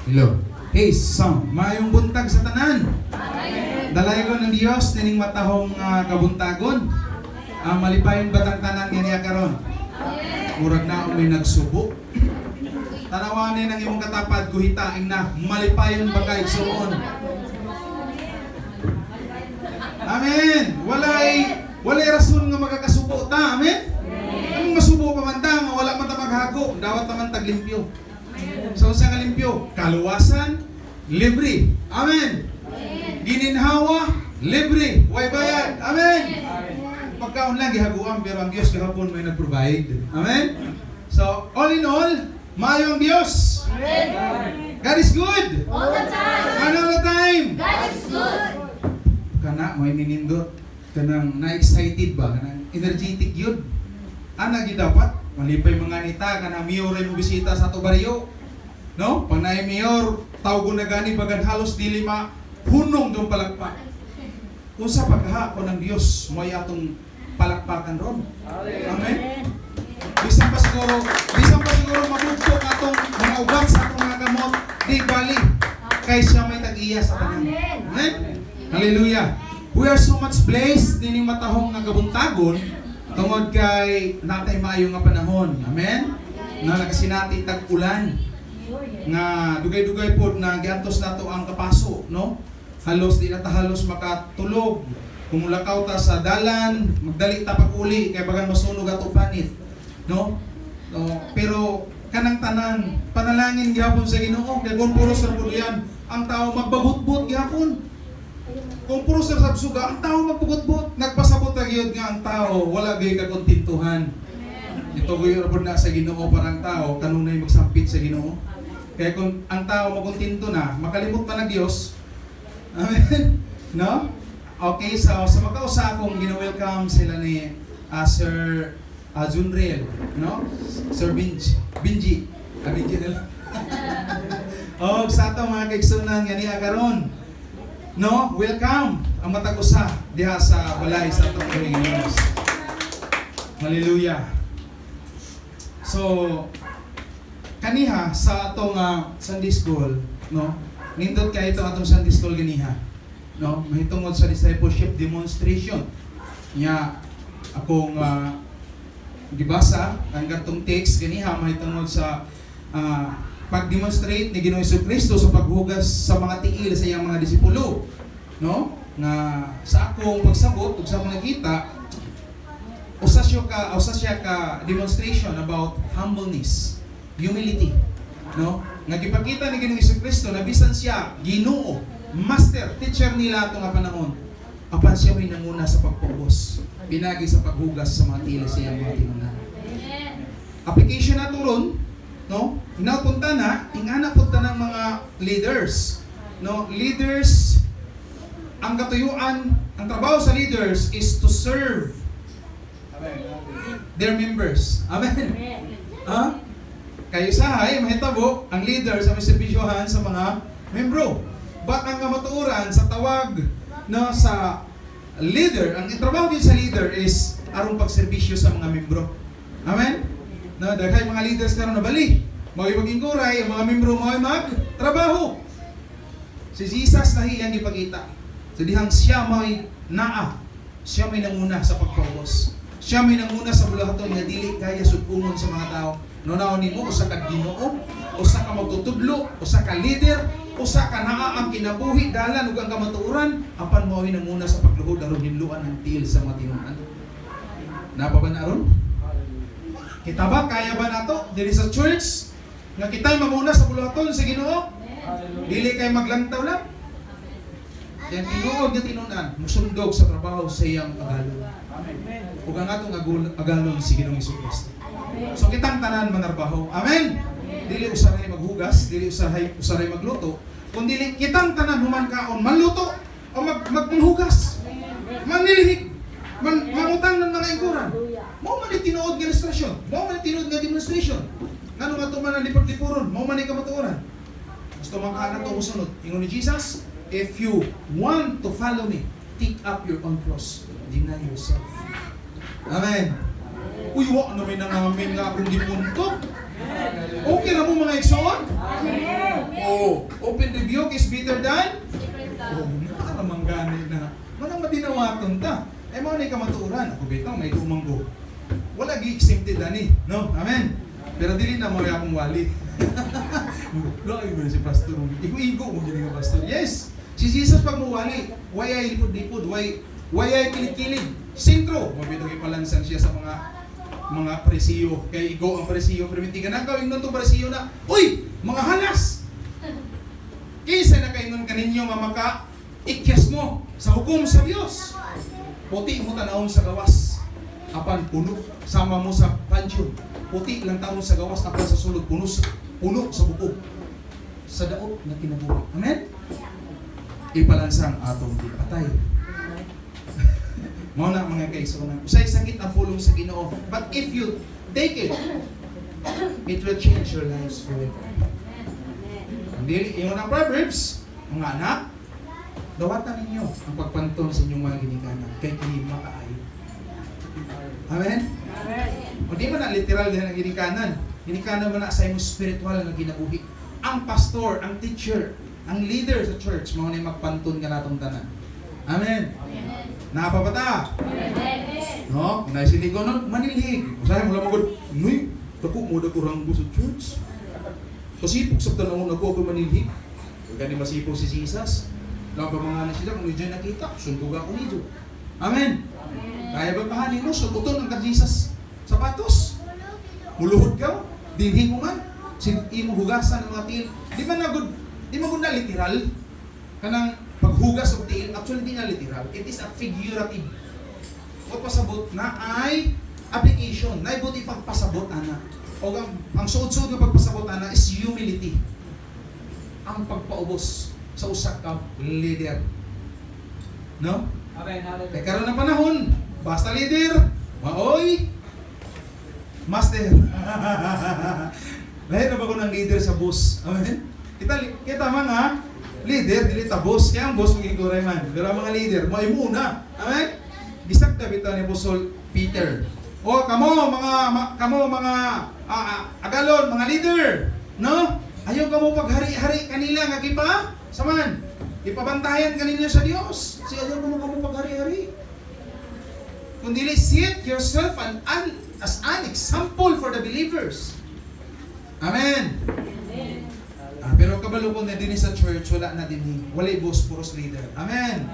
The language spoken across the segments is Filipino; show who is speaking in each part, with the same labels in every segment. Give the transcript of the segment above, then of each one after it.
Speaker 1: Hello. Hey, sound. Mayong buntag sa tanan. Dalaygon ng Dios nining matahong kabuntagon. Malipayon batang tanan nga karon. Murag na may nagsubo. Tanawanin ang imong katapad guhitaing na malipayon ba kay suon. Amen. Walay rason nga magakasubo ta. Amen. Ang masubo pa man ta nga wala man ta maghago, dawat naman taglimpyo. So sa limpyo, kaluwasan, libre. Amen. Gininhawa, libre. Way bayad. Amen. Pagkaon lang gihaguan pero ang Dios gahapon may nag-provide. Amen. So all in all, mayo ang Dios.
Speaker 2: Amen.
Speaker 1: God is good.
Speaker 2: All the time.
Speaker 1: All the time.
Speaker 2: God is good.
Speaker 1: Kana may ninindot kanang na-excited ba kanang energetic yun. Ana gi dapat malipay mga nita kanang mayor ay mo bisita sa ato baryo. No? Pag naay mayor, tawgon na gani bagan halos dili ma hunong dong palakpak. Unsa pagkahapon ng Dios mo atong palakpakan ron. Amen. Bisan pa siguro mabugto atong mga ugat sa atong mga gamot, di bali kay siya may tag-iya sa tanan. Amen. Hallelujah. We are so much blessed dining matahong nga kabuntagon tungod kay natay maayo nga panahon. Amen. Na nakasinati tag-ulan nga dugay-dugay pod na giantos nato ang kapaso, no? Halos di na ta halos makatulog. Kung mulakaw ta sa dalan, magdali ta pag-uli kay bagan masunog ato panit, no? Pero kanang tanan panalangin gihapon sa Ginoo kay kun puro sa yan ang tao magbabutbot gihapon. Kung puro sa sabsuga ang tao magbabutbot, nagpasabot ta gyud nga ang tao wala gyud kakontentuhan. Ito gyud pod na sa Ginoo parang tao kanunay magsampit sa Ginoo. Kaya kung ang tao makontento na, makalimot pa na Diyos. Amen? No? Okay, so sa magkausa akong gina-welcome sila ni Sir Junriel, no? Sir Binji. Binji nila. O, sa ato mga kaigsunan nga niya karon. No? Welcome ang matag-usa diha sa balay sa atong Panginoon. Hallelujah. So, kaniha sa atong Sunday School, no? Nindot kay ito atong Sunday School ganiha, no? Mahitungod sa discipleship demonstration. Nya akong gibasa ang katong text ganiha mahitungod sa pag-demonstrate ni Ginoong Jesucristo sa paghugas sa mga tiil sa iyang mga disipulo, no? Nga sa akong pagsabot ug sa akong nakita usa siya ka demonstration about humbleness. Humility, no? Nga gipakita ni Ginoong Jesucristo na bisan siya Ginoo, master, teacher nila atong panahon. Apan siya may nanguna sa pagpubos, pinagi sa paghugas sa mga tila sa iyang mga tinunan. Application na turon, no? Inapunta na, ingana punta ng mga leaders, no? Leaders, ang katuyuan, ang trabaho sa leaders is to serve their members. Amen. Ha? Kayo sahay, mahitabo, ang leader sa servisyohan sa mga membro. But ang kamatuoran sa tawag no, sa leader, ang trabaho din sa leader is arong pagserbisyo sa mga membro. Amen? No, dahil mga leaders karon na bali. Mao magingguray, ang mga membro mao magtrabaho. Si Jesus nahi ang ipakita. So dihang siya may naa, siya may nanguna sa pagpawos. Siya may nanguna sa bulahaton nga dili kaya supungon sa mga tao. Nunaw nimo usa ka Ginoo, usa ka magtutudlo, usa ka leader, usa ka naa ang kinabuhi dalan ug ang kamatuoran apan mao nanguna sa pagluhod aron hinluan ang tiil sa mga tinunan. Napa ba naron? Kita ba kaya ba nato diri sa church nga kitay mamuna sa bulahaton sa Ginoo? Dili kay maglantaw lang. Yan tinuod nga tinunan, musundog sa trabaho sa iyang agalon. Ug ang atong agalon si Ginoong Jesucristo. So kitang tanan manarbaho. Amen. Dili usahay maghugas, dili usahay magluto, kun dili kitang tanan human kaon manluto o maghugas. Manilhig, mangutang ng mga ingkuran. Mao man tinuod nga ilustrasyon, mao man tinuod nga demonstration. Ngano matuman ang lipot-lipuron, mao man kamatuoran. Gusto man kana to usunod. Ingon ni Jesus, if you want to follow me, take up your own cross, deny yourself. Amen. Uy, wa na may nangamin nga akong gipuntok. Okay na mo mga igsoon? Oh, open rebuke is better than? Oh, nakaramang gani na. Manang madinawaton ta. Eh, mga na ikamaturan. Ako bitaw, may tumanggo. Wala gi-exempted ani. No? Amen. Pero dili na mo akong wali. Laki mo na si pastor. Igo-igo mo gini nga pastor. Yes! Si Jesus pag muwali, why ay lipod-lipod? Why ay kilig-kilig? Sintro! Mabitong ipalansan siya sa mga presiyo. Kaya igo ang presiyo. Pero hindi ka na gawin nun itong presiyo na, uy! Mga halas! Kaysa na kayo nun kaninyo mamaka, ikyas mo sa hukom sa Diyos. Puti mo tanawon sa gawas. Apan puno, sama mo sa pansyon. Puti lang taon sa gawas, apan sa sulod, puno sa buko. Sa daot na kinabuhi. Amen? Ipalansang atong patay. Mao na mga kaigsuonan. Usay sakit ang pulong sa Ginoo. But if you take it, it will change your lives forever. Ang dili, yung ng Proverbs, mga anak, dawatan ninyo ang pagpanton sa inyong mga ginikanan kay kini makaayo. Amen? O di man na literal din ang ginikanan. Ginikanan man na sa imong spiritual na ginabuhi. Ang pastor, ang teacher, ang leader sa church, mao ni magpanton ka natong tanan. Amen? Napapata? No? Kung naisiligo nun, manilhig. Usahay mo lang magod, nuy, dako mo dako ranggo sa church. Pasipog sa tanong ako manilhig. Huwag ka ni masipog si Jesus. Lang pa mga na sila, kung medyo nakita, sundog ako medyo. Amen? Kaya ba pahanin mo, sunduton ang ka-Jesus sapatos? Muluhod ka, dinhi mo man, imo hugasan ng mga tiil. Di man na literal, kanang paghugas ng tiil, actually di na literal, it is a figurative. O pasabot na ay application, na ibuti pagpasabot, ana. O ang suod-suod ng pagpasabot, ana, is humility. Ang pagpaubos sa usak ka leader. No?
Speaker 3: Amen.
Speaker 1: Kaya karon ng panahon, basta leader, maoy, master. Lahat na ba ko ng leader sa bus? Amen? Kita mga leader, dili ta boss. Kaya ang boss maging kuray man. Pero ang mga leader, mo muna. Amen? Gisak na bitaw ni Apostol Peter. O kamo mga agalon, mga leader, no? Ayaw ka mo paghari-hari kanila nga gipa. Saman, ipabantayan kanina sa Dios. Si ayaw mo paghari-hari. Kundi set yourself as an example for the believers. Amen. Pero kabalo ko na din sa church, wala na din. Walay boss, puros leader. Amen.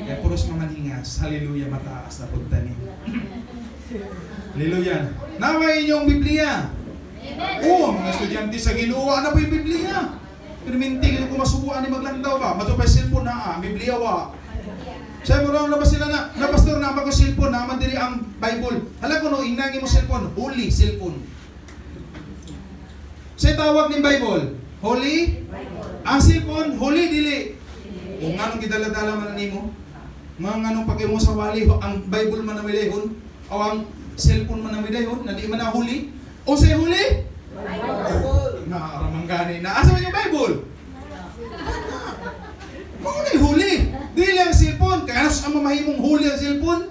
Speaker 1: Kaya puros mamanhingas. Hallelujah, mataas na punta ni. Hallelujah. Naway inyong Biblia. Oo, mga estudyante sa Ginoo, ano po yung Biblia? Pero minti, kung masubuan ni maglandaw ba? Matupay cellphone na Biblia wa. Siya mo raw na ba sila na pastor na mag cellphone na mandiri ang Bible. Hala ko no, inangi mo cellphone, holy cellphone. Siya tawag ng Bible, holy? Ang cellphone, holy dili. Kung anong gidala-dala man nimo, mga anong pagay mo sa wali, ang Bible man na milehon, o ang cellphone man na milehon, na di man na holy. O say holy? Bible. Nakaramang gani na. Asa man yung Bible? Mga na huli. Dili ang cellphone. Kaya ang mamahimong huli ang cellphone.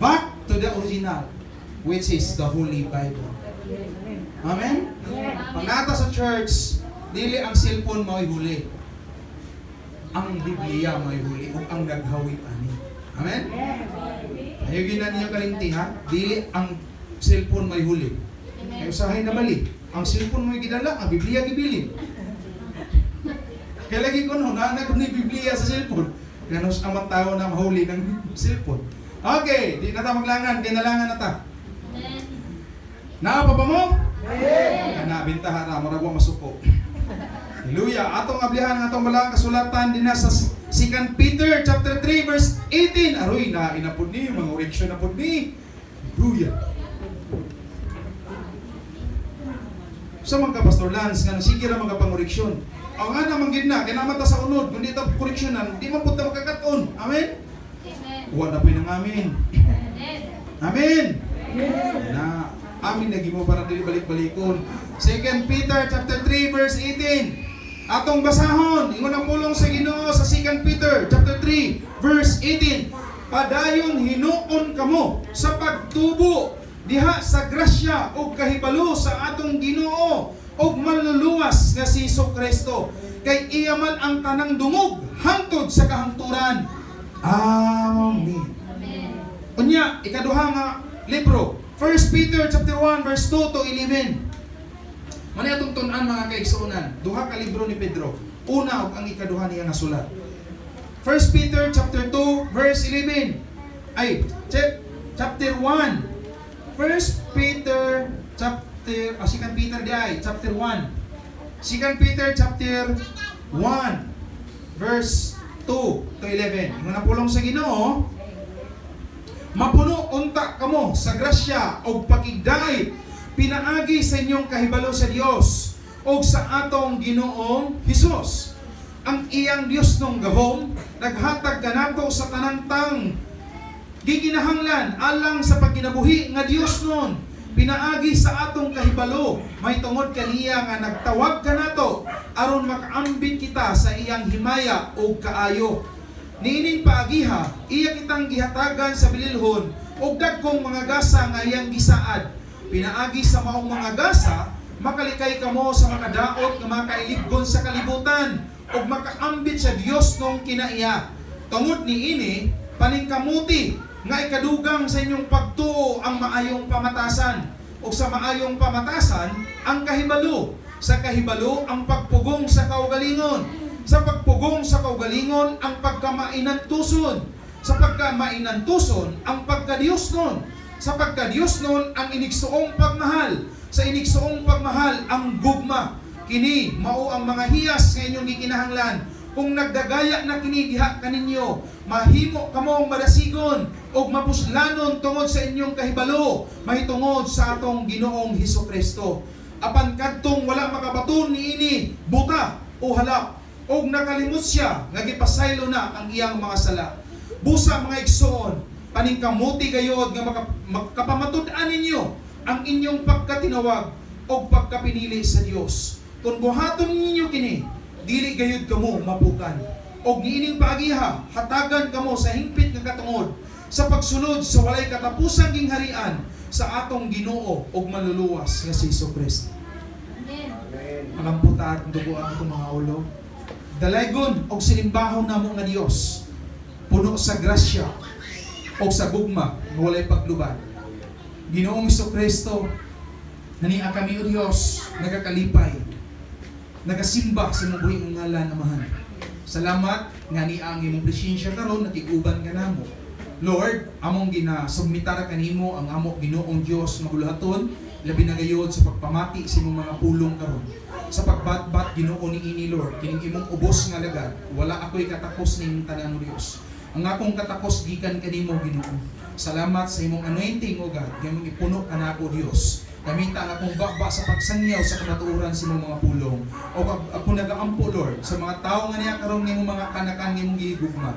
Speaker 1: Back to the original, which is the Holy Bible. Amen? Pag nata sa church, dili ang cellphone mo'y huli. Ang Biblia mo'y huli o ang naghawi ani. Amen? Ayaw ginan niyo kalimti ha? Dili ang cellphone mo'y huli. Ay usahay na bali. Ang cellphone mo'y gidala, ang Biblia gibilin. Kaya lagi ko no, naanag ko ni Biblia sa cellphone. Ganos ang mga tao na mahuli ng cellphone. Okay, di na ta maglangan, kinalangan na ta. Naa pa ba mo? Kana bintahan na mo ra ko masuko. Hallelujah. Atong ablihan ng atong balang kasulatan din na sa 2 Peter chapter 3 verse 18. Aroy na inapod ni mga oreksyon na pud ni. Hallelujah. Sa mga pastor Lance nga sige ra mga pangoreksyon. Ang ana man gid na kay naman ta sa unod kundi ta koreksyonan, di man pud ta makakaton. Amen. Wa na pinang amin. Amen. Na amin nagimo para dili balik-balikon. 2 Peter chapter 3 verse 18. Atong basahon, ingon ang pulong sa Ginoo sa 2 Peter chapter 3 verse 18. Padayon hinuon kamo sa pagtubo diha sa grasya o kahibalo sa atong Ginoo og manluluwas nga si Kristo. Kay iya man ang tanang dungog hangtod sa kahangturan. Amen. Unya, ikaduha nga libro, 1 Peter chapter 1 verse 2 to 11. Manay atong tun-an mga kaigsuonan, duha ka libro ni Pedro. Una ug ang ikaduha niya nga sulat. 1 Peter chapter 2 verse 11. Ay, chapter 1. 1 Peter chapter 2 Peter di ay chapter 1. 2 Peter chapter 1 verse 2 to 11. Ingon ang pulong sa Ginoo, mapuno unta kamo sa grasya o pakigdait pinaagi sa inyong kahibalo sa Dios o sa atong Ginoong Hesus. Ang iyang Dios nung gahom naghatag kanato sa tanantang giginahanglan alang sa pagkinabuhi nga Dios nun pinaagi sa atong kahibalo may tungod kaniya nga nagtawag kanato aron makaambit kita sa iyang himaya o kaayo. Niining paagiha, iya kitang gihatagan sa bililhon og dagkong mga gasa nga iyang gisaad. Pinaagi sa maong mga gasa, makalikay kamo sa makadaot nga makailibgon sa kalibutan ug makaambit sa Dios nung kinaiya. Tungod niini, paningkamuti nga ikadugang sa inyong pagtuo ang maayong pamatasan ug sa maayong pamatasan ang kahibalo. Sa kahibalo ang pagpugong sa kaugalingon. Sa pagpugong sa kaugalingon ang pagkamainantuson. Sa pagkamainantuson ang pagkadiyos nun. Sa pagkadiyos nun ang inigsuong pagmahal. Sa inigsuong pagmahal ang gugma. Kini mao ang mga hiyas nga inyong gikinahanglan. Kung nagdagaya na kini diha kaninyo, mahimo kamo madasigon og mapuslanon tungod sa inyong kahibalo, mahitungod sa atong Ginoong Hesukristo. Apan kadtong wala makabaton niini, buta o halap, og nakalimot siya nga gipasaylo na ang iyang mga sala. Busa mga igsoon, paningkamuti gayod nga makapamatud-an ninyo ang inyong pagkatinawag o pagkapinili sa Dios. Kung buhaton ninyo kini, dili gayud kamo mapukan. Og niining paagiha, hatagan kamo sa hingpit nga katungod sa pagsunod sa walay katapusang gingharian sa atong Ginoo og manluluwas nga si Kristo.
Speaker 2: Amen.
Speaker 1: Magamputa at duguan itong mga ulo. Dalaygon og sinimbahon namo nga Dios, puno sa grasya o sa gugma nga walay pagluban. Ginoong Kristo, nania kami o Dios, nagakalipay, nagasimba sa imong buhing ngalan, Amahan. Salamat nga ni ang imong presensya karon natiguban ka namo. Lord, among ginasubmitara kanimo ang amo Ginoong Dios maguluhaton, labi na gayod sa pagpamati sa imong mga pulong karon. Sa pagbatbat Ginoo niini Lord, kining imong ubos nga lagad, wala ako'y katakos ning tanan o Dios. Ang akong katakos gikan kanimo Ginoo. Salamat sa imong anointing o God, gaming ipuno kanako Dios. Gamita ang akong bakba sa pagsangyaw sa kamatuoran sa imong mga pulong. O ako nagaampo Lord sa mga tao nga niya karon nimo mga kanakan nimong gigugma.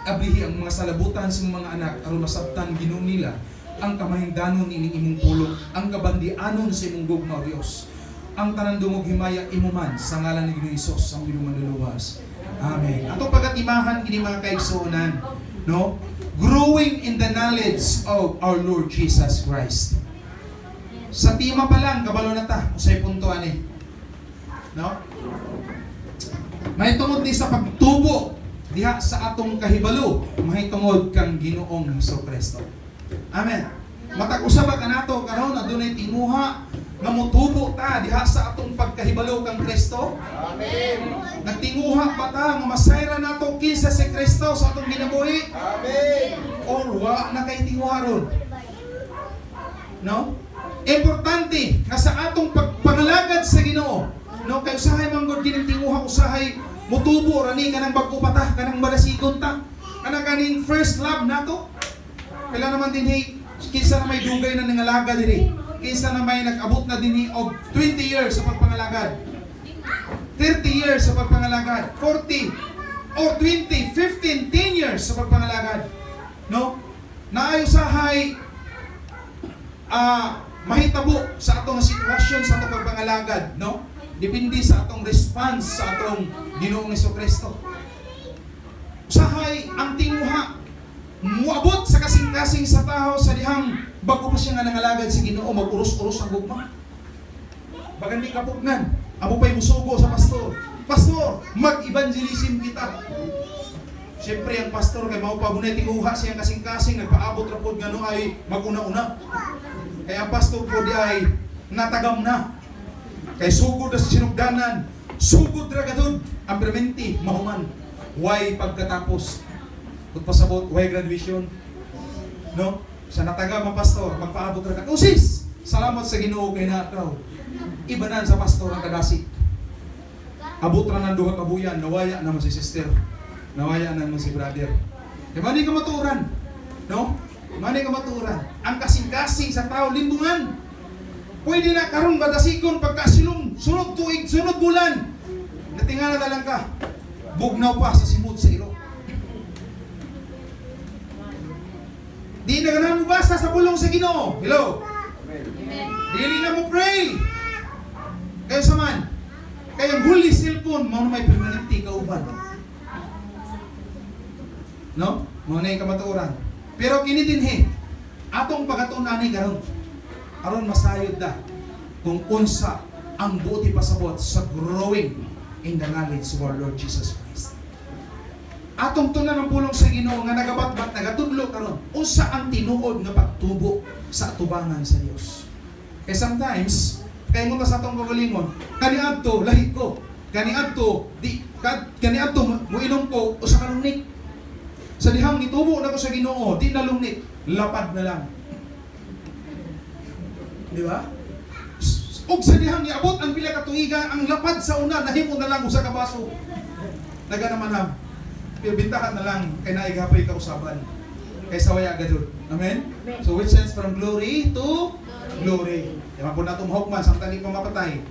Speaker 1: Ablihi ang mga salabutan sa mga anak aron masabtan Ginoo nila ang kamahingdanon ining imong pulong, ang kabandianon sa imong gugma Dios. Ang tanan dumog himaya imuman sa ngalan ni Ginoong Hesus ang Ginoo manluluwas. Amen. Ato pagatimahan kini mga kaigsuonan, no? Growing in the knowledge of our Lord Jesus Christ. Sa tima pa lang kabalo na ta usay punto ani. No? Mahitungod ni sa pagtubo diha sa atong kahibalo, mahitungod kang Ginoong Hesukristo. Amen. Matag usab kanato karon adunay tinguha nga motubo ta diha sa atong pagkahibalo kang Kristo.
Speaker 3: Amen.
Speaker 1: Nagtinguha pa ta nga masayra nato kinsa si Kristo sa atong ginabuhi.
Speaker 3: Amen.
Speaker 1: Or wa na kay tinguha ron. No? Importante nga sa atong pagpangalagad sa Ginoo, no, kay usahay man gud kining tinguha usahay mutubo rani kanang bag-o pa ta, kanang madasigon ta. Kanang kaning first love nato. Kailan naman dinhi kinsa na may dugay na nangalaga diri. Kinsa na may nag-abot na dinhi og 20 years sa pagpangalagad. 30 years sa pagpangalagad, 40 or 20, 15, 10 years sa pagpangalagad. No? Naayo usahay mahitabo sa atong sitwasyon sa atong pagpangalagad, no? Depende sa atong response sa atong Ginoong Hesukristo. Usahay ang tinguha muabot sa kasing-kasing sa tao sa dihang bago pa siya nga nangalagad si Ginoo mag-uros-uros ang gugma. Bagan di kapugnan, amo pa'y musugo sa pastor. Pastor, mag-evangelism kita. Siyempre ang pastor kay mao pa bunay tinguha siya kasing-kasing nagpaabot ra pod ngano ay maguna-una. Kaya ang pastor po di ay natagam na. Kay sugod na sa sinugdanan, sugod ra gadud ang permenti mahuman. Why pagkatapos? Kung pasabot, why graduation? No? Sa natagam ang pastor, magpaabot ra ka. Sis! Salamat sa Ginoo kay nataw. Ibanan sa pastor ang kadasi. Abot ra ng duha ka buyan, nawaya naman si sister. Nawaya naman si brother. Kaya mani ka maturan. No? Mani ka maturan. Ang kasing-kasing sa tao, limbungan. Pwede na karon badasigon pagkasilong, sunod tuig, sunod bulan. Natingala na lang ka. Bugnaw pa sa simod sa ilo. Di na ganahan mo basta sa pulong sa Ginoo. Hello?
Speaker 2: Amen.
Speaker 1: Dili na mo pray. Kayo saman. Kayong huli cellphone, mao na may permanente kauban. No? Mao na yung kamatuoran. Pero kini dinhi, atong pagatuon-ani karon. Aron masayod da kung unsa ang buti pasabot sa growing in the knowledge of our Lord Jesus Christ. Atong tunan ng pulong sa Ginoo nga nagabatbat nagatudlo karon unsa ang tinuod nga pagtubo sa atubangan sa Dios. Kay sometimes kay mo sa atong kagalingon kaniadto lahi ko kaniadto muinom ko usa ka lungnik sa dihang nitubo na ko sa Ginoo di na lungnik lapad na lang. Di ba? Og sa dihang niabot ang pila ka tuiga ang lapad sa una nahimo na lang usa ka baso. Naga naman ham. Pero bintahan na lang kay naigapay ka usaban. Kay sawaya gadud. Amen? So which sense from glory to glory. Yaman po natong hukman samtang di pa mapatay.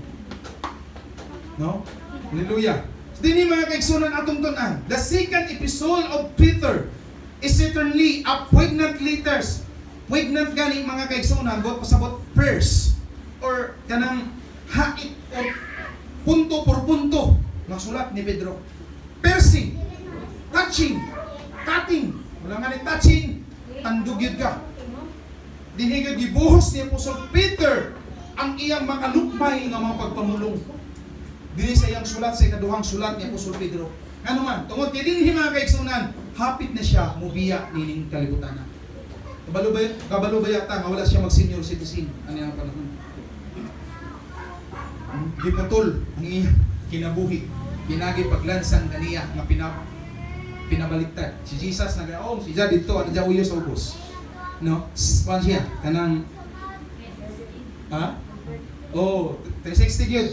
Speaker 1: No? Hallelujah. So, dini mga kaigsunan atong tunan. The second epistle of Peter is certainly a poignant letters. Poignant gani mga kaigsunan go pasabot verse or kanang hait o punto por punto ng sulat ni Pedro. Piercing, touching, cutting. Wala nga ni touching, tandugyod ka. Dinigad gibuhos ni Apostol Peter ang iyang makalukmay nga mga pagpamulong. Dili sa iyang sulat sa ikaduhang sulat ni Apostol Pedro. Ano man, tungod kay dinhi mga kaigsunan, hapit na siya mubiya nining kalibutan. Kabalo ba yata nga wala siya mag-senior citizen ano yung panahon. Di putol ang iyang kinabuhi. Pinagi paglansang kaniya nga pinabaliktad. Si Jesus nagaong si Jah dito ano Jah uyo sa ubos. No? Span siya kanang Oh, 360 gyud.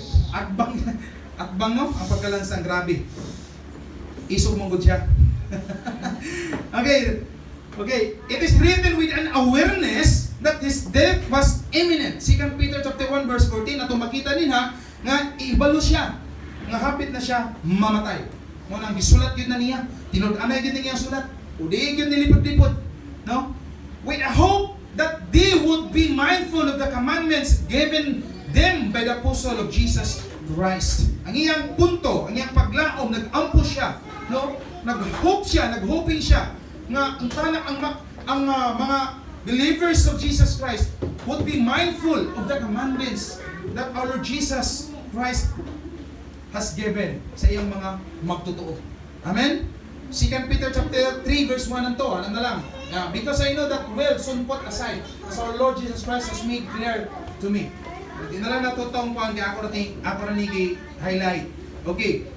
Speaker 1: Atbang no ang pagkalansang grabe. Isog mong gud siya. Okay, it is written with an awareness that his death was imminent. 2 Peter chapter 1 verse 14 ato makita ninha nga ibalo siya nga hapit na siya mamatay. Mo nang gisulat gyud na niya, tinud-anay gyud niya sulat. Udi gyud nilipod-lipod, no? With a hope that they would be mindful of the commandments given them by the apostle of Jesus Christ. Ang iyang punto, ang iyang paglaom, nag-ampo siya, no? Nag-hope siya, nag-hoping siya nga ang mga believers of Jesus Christ would be mindful of the commandments that our Lord Jesus Christ has given sa iyang mga magtotoo. Amen? 2 Peter chapter 3 verse 1 and 2, ano na lang? Because I know that well soon put aside as our Lord Jesus Christ has made clear to me. Hindi na lang natutong ko ang ako na highlight. Okay.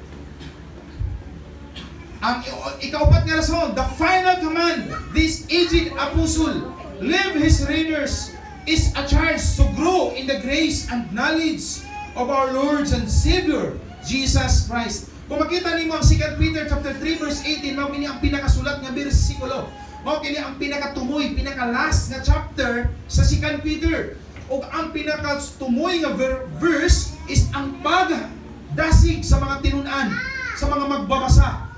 Speaker 1: Ang ikaupat nga rason, the final command, this aged apostle, leave his readers, is a charge to grow in the grace and knowledge of our Lord and Savior, Jesus Christ. Kung makita niyo ang 2 Peter chapter 3 verse 18, mao kini ang pinakasulat nga bersikulo. Mao kini ang pinakatumoy, pinaka-last nga chapter sa 2 Peter. O ang pinakatumoy nga verse is ang pagdasig sa mga tinunan, sa mga magbabasa.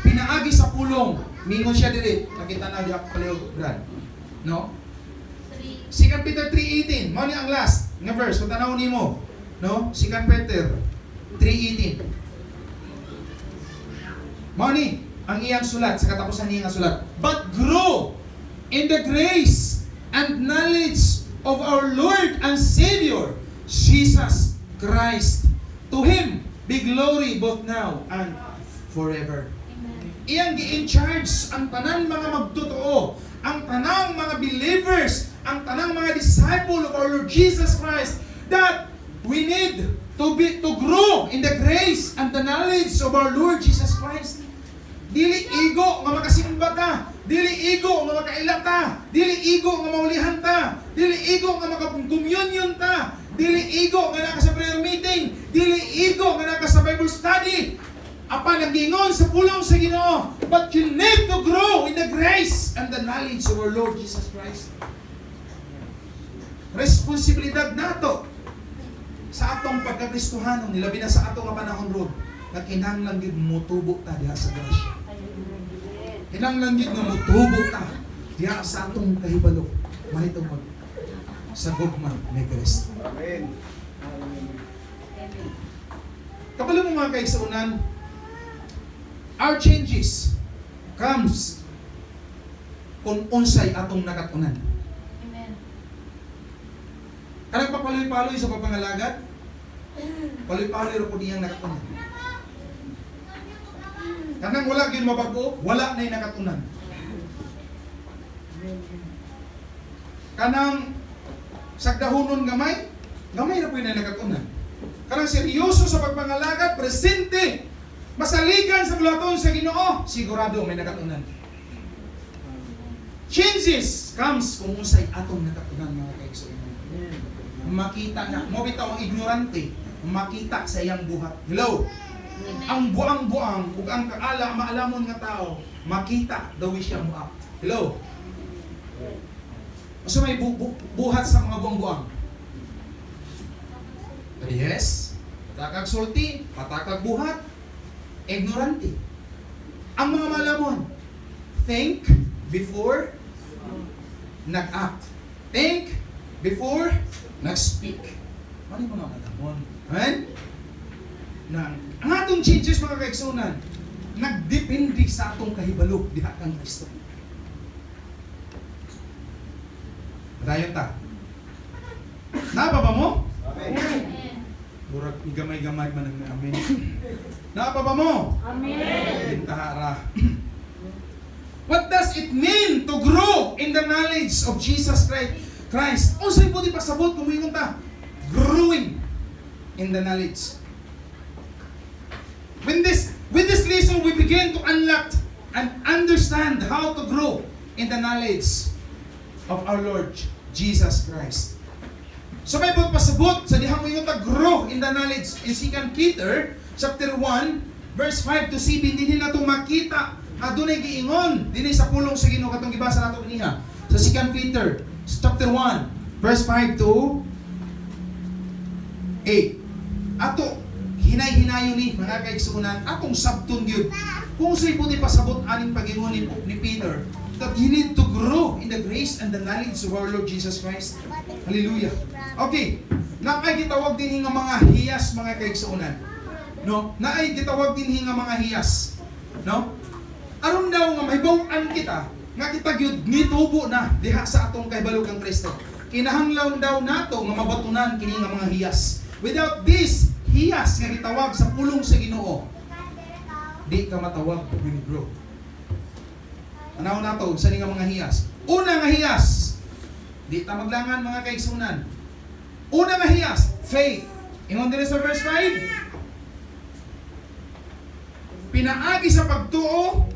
Speaker 1: Pinaagi sa pulong, mingon siya diri, nakita na diya palihog brad. No? 2 Peter 3:18, mao ni ang last nga verse, kung tanawon nimo. No? 2 Peter 3:18. Mani, ang iyang sulat, sa katapusan niya ang sulat. But grow in the grace and knowledge of our Lord and Savior, Jesus Christ. To Him be glory both now and forever. Iyang gi-in-charge ang tanang mga magtotoo, ang tanang mga believers, ang tanang mga disciple of our Lord Jesus Christ, that we need to grow in the grace and the knowledge of our Lord Jesus Christ. Dili igo nga makasimba ta, dili igo nga makaila ta, dili igo nga maulihan ta, dili igo nga maka-communion ta, dili igo nga naka sa prayer meeting, dili igo nga naka sa Bible study. Apa nagingon sa pulong sa Ginoo, but you need to grow in the grace and the knowledge of our Lord Jesus Christ. Responsibilidad nato sa atong pagkakristohanon, nilabi na sa atong nga panahon ron, na kinahanglan gid motubo ta diha sa grasya. Kinahanglan gid nga motubo ta diha sa atong kahibalo. Mahitong mag sa gugma ni Kristo.
Speaker 3: Amen.
Speaker 1: Kabalo mo mga kaigsuonan, our changes comes kung unsay atong nakatunan.
Speaker 2: Amen.
Speaker 1: Kanang papaloy-paloy sa papangalagad, paloy-paloy ra po diyang nakatunan. Kanang wala gyud mabago, wala na nakatunan. Kanang sagdahonon gamay, gamay na po na nakatunan. Kanang seryoso sa pagpangalagad, presente, masaligan sa bulaton sa Ginoo, sigurado may nakatunan. Changes comes kung unsay atong nakatunan mga kaigsuonan. Makita na, mo bitaw ang ignorante, makita sa iyang buhat. Hello. Ang buang-buang ug ang kaala maalamon nga tao, makita daw siya mo up. Hello. So may buhat sa mga buang-buang. Yes. Patakag sulti, patakag buhat, ignorante. Ang mga malamon, think before nag-act. Think before nag-speak. Ano yung mga malamon? Amen? Ang atong changes mga kaigsuonan, nagdepende sa atong kahibalo diha kang Kristo. Dayon ta. Napa ba mo?
Speaker 3: Amen.
Speaker 2: Amen.
Speaker 1: Murag gamay-gamay man ang amen. Napa ba mo?
Speaker 2: Amen.
Speaker 1: Tahara. What does it mean to grow in the knowledge of Jesus Christ? Unsay po di pasabot kung ingon ta? Growing in the knowledge. With this lesson, we begin to unlock and understand how to grow in the knowledge of our Lord Jesus Christ. So may pasabot sa dihang mo grow in the knowledge in 2 Peter chapter 1 verse 5 to 7 dinhi nato makita adunay giingon dinhi sa pulong sa Ginoo katong gibasa nato niya sa 2 Peter chapter 1 verse 5 to 8. Ato hinay-hinayon ni mga kaigsuonan atong sabton gyud kung say puti pasabot aning pagingon ni Peter that you need to grow in the grace and the knowledge of our Lord Jesus Christ. Hallelujah. Okay, naay gitawag din nga mga hiyas mga kaigsuonan. No? Naay gitawag din nga mga hiyas. No? Aron daw nga mahibaw-an kita nga kita gyud nitubo na diha sa atong kahibalo kang Kristo. Kinahanglan daw nato nga mabatunan kini nga mga hiyas. Without this hiyas nga gitawag sa pulong sa Ginoo, di ka matawag when grow. Anaw nato sa nga mga hiyas. Una nga hiyas, di ta maglangan mga kaigsuonan. Una nga hiyas, faith. Ingon din sa verse 5. Pinaagi sa pagtuo,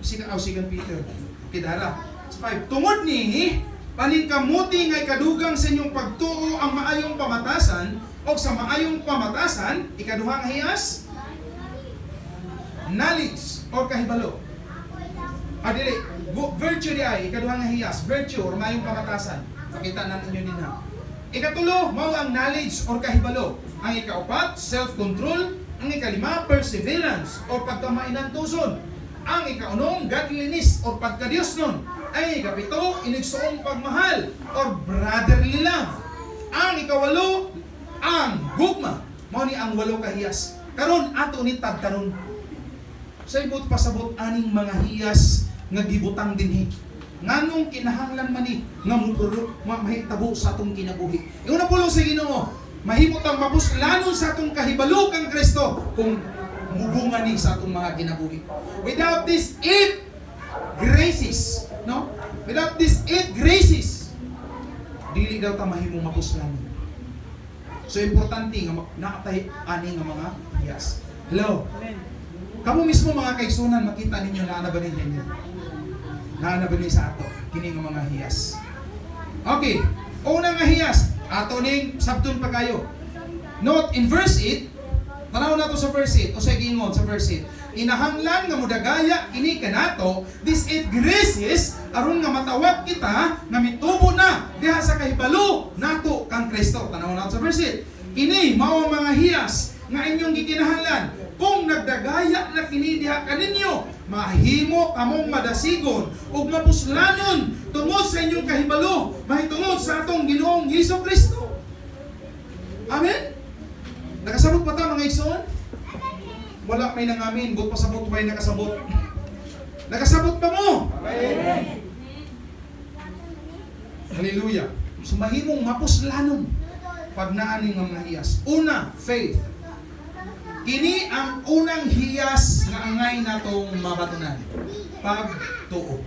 Speaker 1: sigan Peter. Kidara. Sa 5. Tungod niini, paningkamuti nga'y kadugang sa inyong pagtuo ang maayong pamatasan, o sa maayong pamatasan, ikaduhang hiyas, knowledge o kahibalo. Dili, virtue di ay, ikaduhang hiyas, virtue o maayong pamatasan. Pakita na ninyo din ha. Ikatulo, mao ang knowledge o kahibalo. Ang ikaupat, self-control. Ang ikalima, perseverance o pagkamainan tuson. Ang ikaunong, godliness o pagkadiyos nun. Ang ikapito, inigsoong pagmahal or brotherly love. Ang ikawalo, ang gugma mao ni ang 8 ka hiyas. Karon ato ni tagtaron. Sa ibot pasabot aning mga hiyas nga gibutang dinhi. Nganong kinahanglan man ni nga mahitabo sa atong kinabuhi. Una pulo sa Ginoo, mahimot ang mapuslanon sa atong kahibalo kang Kristo kung mubunga ni sa atong mga kinabuhi. Without these 8 graces, no? Without these 8 graces, dili daw ta mahimong mapuslanon. So importante nga naatay ani nga mga hiyas. Hello. Kamo mismo mga kaigsunan, makita ninyo na ba ninyo? Na ba sa ato kini nga mga hiyas. Okay, una nga hiyas, ato ning sabton pa kayo. Note in verse 8, tanaw nato sa verse 8, o sa gingon sa verse 8. Inahanglan nga mudagaya kini kanato these 8 graces aron nga matawag kita nga mitubo na diha sa kahibalo nato kang Kristo. Tanaw nato sa verse 8. Kini mao mga hiyas nga inyong gikinahanglan kung nagdagaya na kini diha kaninyo, mahimo kamong madasigon ug mapuslanon tungod sa inyong kahibalo mahitungod sa atong Ginoong Hesukristo. Amen. Nakasabot pa ta mga igsoon? Wala may nangamin, but pasabot way nakasabot. Nakasabot pa mo? Amen. Hallelujah. So mahimong mapuslanon pag naani nga mga hiyas. Una, faith. Kini ang unang hiyas nga angay natong mabatunan. Pagtuo.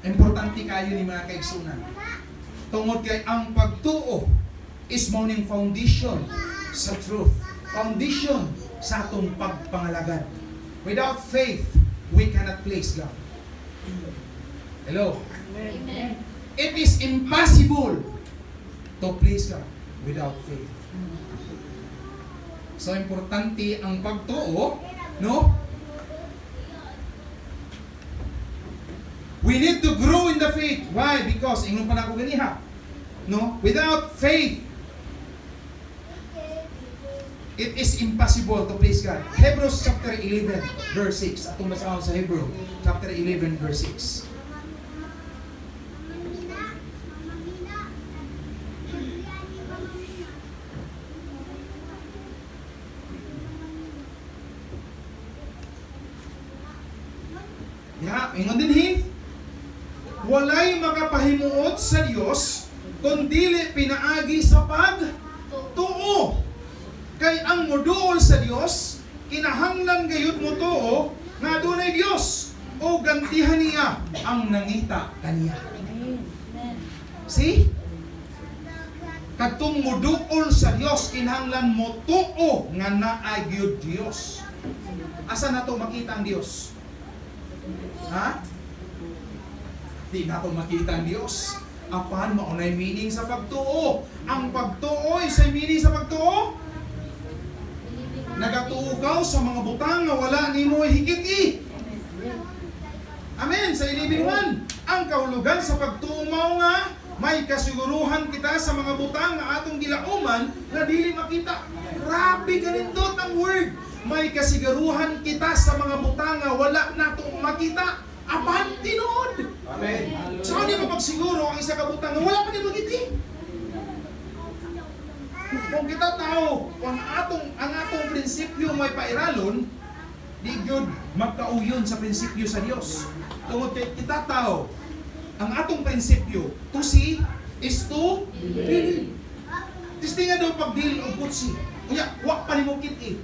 Speaker 1: Importante kayo ni mga kaigsunan. Tungod kay ang pagtuo is morning foundation sa truth. Foundation sa atong pagpangalagad. Without faith, we cannot please God. Hello?
Speaker 2: Amen.
Speaker 1: It is impossible to please God without faith. So, importante ang pagtuo, no? We need to grow in the faith. Why? Because, ingon pa na ako ganiha, no? Without faith, it is impossible to please God. Hebrews chapter 11, verse 6. Atong basahon sa Hebrew, chapter 11, verse 6. Ya, ingon dinhi, walay makapahimuot sa Dios kun dili pinaagi sa pagtuo. Kay ang moduol sa Dios kinahanglan gayud mo tuo nga adunay Dios o gantihan niya ang nangita kaniya. See? Kadtong moduol sa Dios kinahanglan mo tuo nga naay gyud Dios. Asa nato makita ang Dios? Ha? Di nato makita ang Dios. Apan maunay meaning sa pagtuo. Ang pagtuo is meaning sa pagtuo. Nagatuo ka sa mga butang nga wala nimo higit. Amen. Sa 11:1, ang kahulugan sa pagtuo mao nga may kasiguruhan kita sa mga butang nga atong gilauman nga dili makita. Grabe kanindot ang word. May kasiguruhan kita sa mga butang nga wala nato makita. Apan tinuod.
Speaker 3: Amen.
Speaker 1: So ano mo pagsiguro ang isa ka butang nga wala pa ni makita. Kung kita tao, ang atong prinsipyo may pairalon, di gyud magkauyon sa prinsipyo sa Dios. Tungod kay kita tao, ang atong prinsipyo, to see is to believe. Tistingan daw pag-deal o kutsi. Unya, wak pa ni mo kit.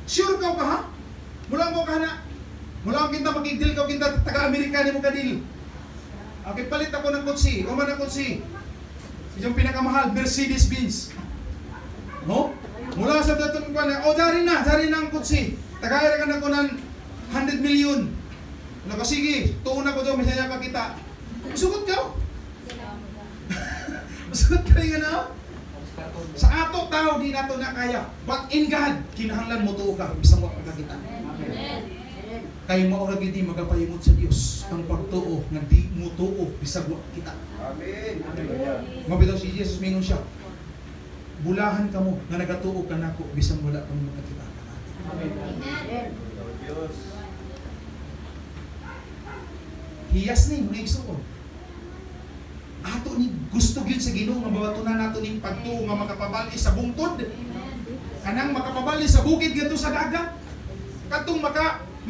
Speaker 1: Sure ka ba ha? Mula mo ka na. Mula ang kinta mag-deal ka, kinta taga-Amerika ni mo ka-deal. Okay, palit ako ng kutsi. O man ang kutsi. Yung pinakamahal, Mercedes-Benz. No? Mula sa datong ko na, dari na ang kutsi. Tagay ka na ko ng 100 million. Ano ka, sige, tuon ako doon, masaya pa kita. Masugot ka? Masugot ka rin na? Sa ato tao, di nato na kaya. But in God, kinahanglan mo tuo ka, bisang wak ka kita. Kay maura gidi magapahimot sa Dios ang pagtuo nga di mo tuo bisag wa kita.
Speaker 3: Amen.
Speaker 1: Mabitaw si Jesus mingon siya. Bulahan kamo nga nagatuo ka nako bisan wala pang makakita ka natin.
Speaker 2: Amen.
Speaker 3: Diyos.
Speaker 1: Hiyas ni mga igsoon. Ato ni gusto gyud sa Ginoo nga mabatunan nato ning pagtuo nga makapabali sa bungtod. Kanang makapabali sa bukid ngadto sa dagat. Katong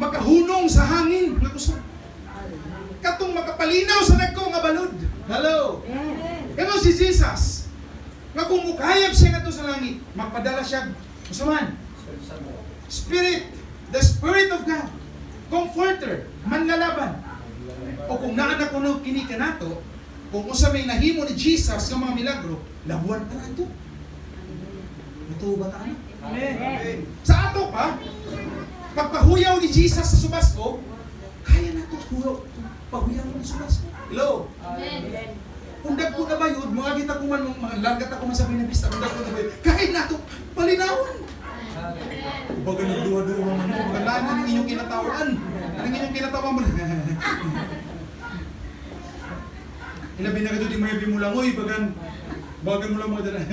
Speaker 1: makahunong sa hangin nga kusog. Katong makapalinaw sa dagko nga balod. Hello. Emo si Jesus. Nga kung mukayab siya ngadto sa langit, magpadala siya usaman. Spirit, the Spirit of God, Comforter, manlalaban. O kung naanak ko no kini kanato, kung usa may nahimo ni Jesus nga mga milagro, labuan pa nato. Mutuo ba ta?
Speaker 3: Amen.
Speaker 1: Sa ato pa, pagpahuyaw ni Jesus sa subas ko, kaya na ito pahuyaw ni subas ko. Hello?
Speaker 2: Amen.
Speaker 1: Kung dagko na ba yun, mga kita ko man, mga lagat ako man sa binabista, kung dagko na ba yun, kaya na ito palinawon. Baga nagduha-duha man mo, mga laman ng inyong kinatawaan. Anong inyong kinatawaan mo? Ilabi na ka di may bimulangoy, bagan mo lang mo dala.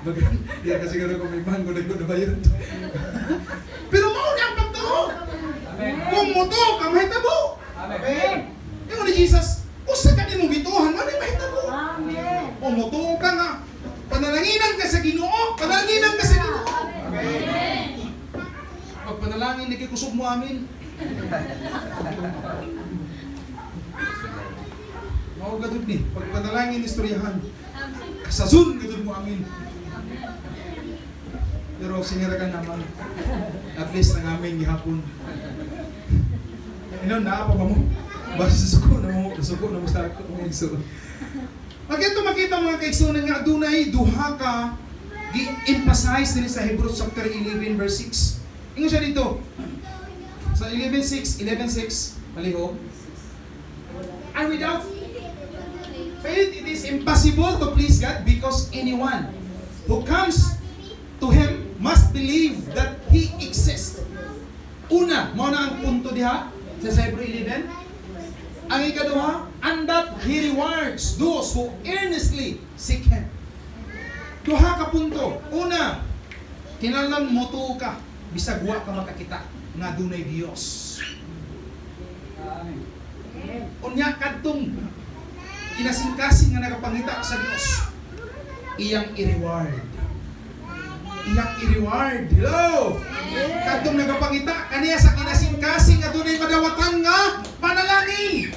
Speaker 1: Bagan, di kasi gano'n kung may mango, dagko na ba yun? Pero mauna ang pagtuo. Kung muto ka, mahitabo.
Speaker 3: Amen.
Speaker 1: Yung ni Jesus, usa ka di mong bituhan, man ay mahitabo.
Speaker 3: Amen.
Speaker 1: Kung muto ka nga, panalanginan ka sa Ginoo, panalanginan ka sa Ginoo.
Speaker 2: Amen.
Speaker 1: Pag panalangin, nakikusog mo amin. Mao gadud ni, pag panalangin istoryahan, kasasun gadud mo amin. Pero sinirakan naman. At least ang amin gihapon. Inon na pa mo. Basta suko na mo sa ako mga igsoon. Pagkito makita mga kaigsunan nga adunay duha ka gi-emphasize din sa Hebrews chapter 11 verse 6. Ingon siya dito. Sa 11:6, palihog. And without faith, it is impossible to please God because anyone who comes to Him must believe that He exists. Una, mo na ang punto diha sa Hebrews 11. Ang ikaduha, and that He rewards those who earnestly seek Him. Duha ka punto. Una, kinahanglan motuo ka bisag wa ka makakita nga dunay Dios. Unya kadtong kinasingkasing nga nagapangita sa Dios, iyang i-reward. Hello! Kadtong nagapangita kaniya sa kinasingkasing nga dunay madawatan nga panalangin.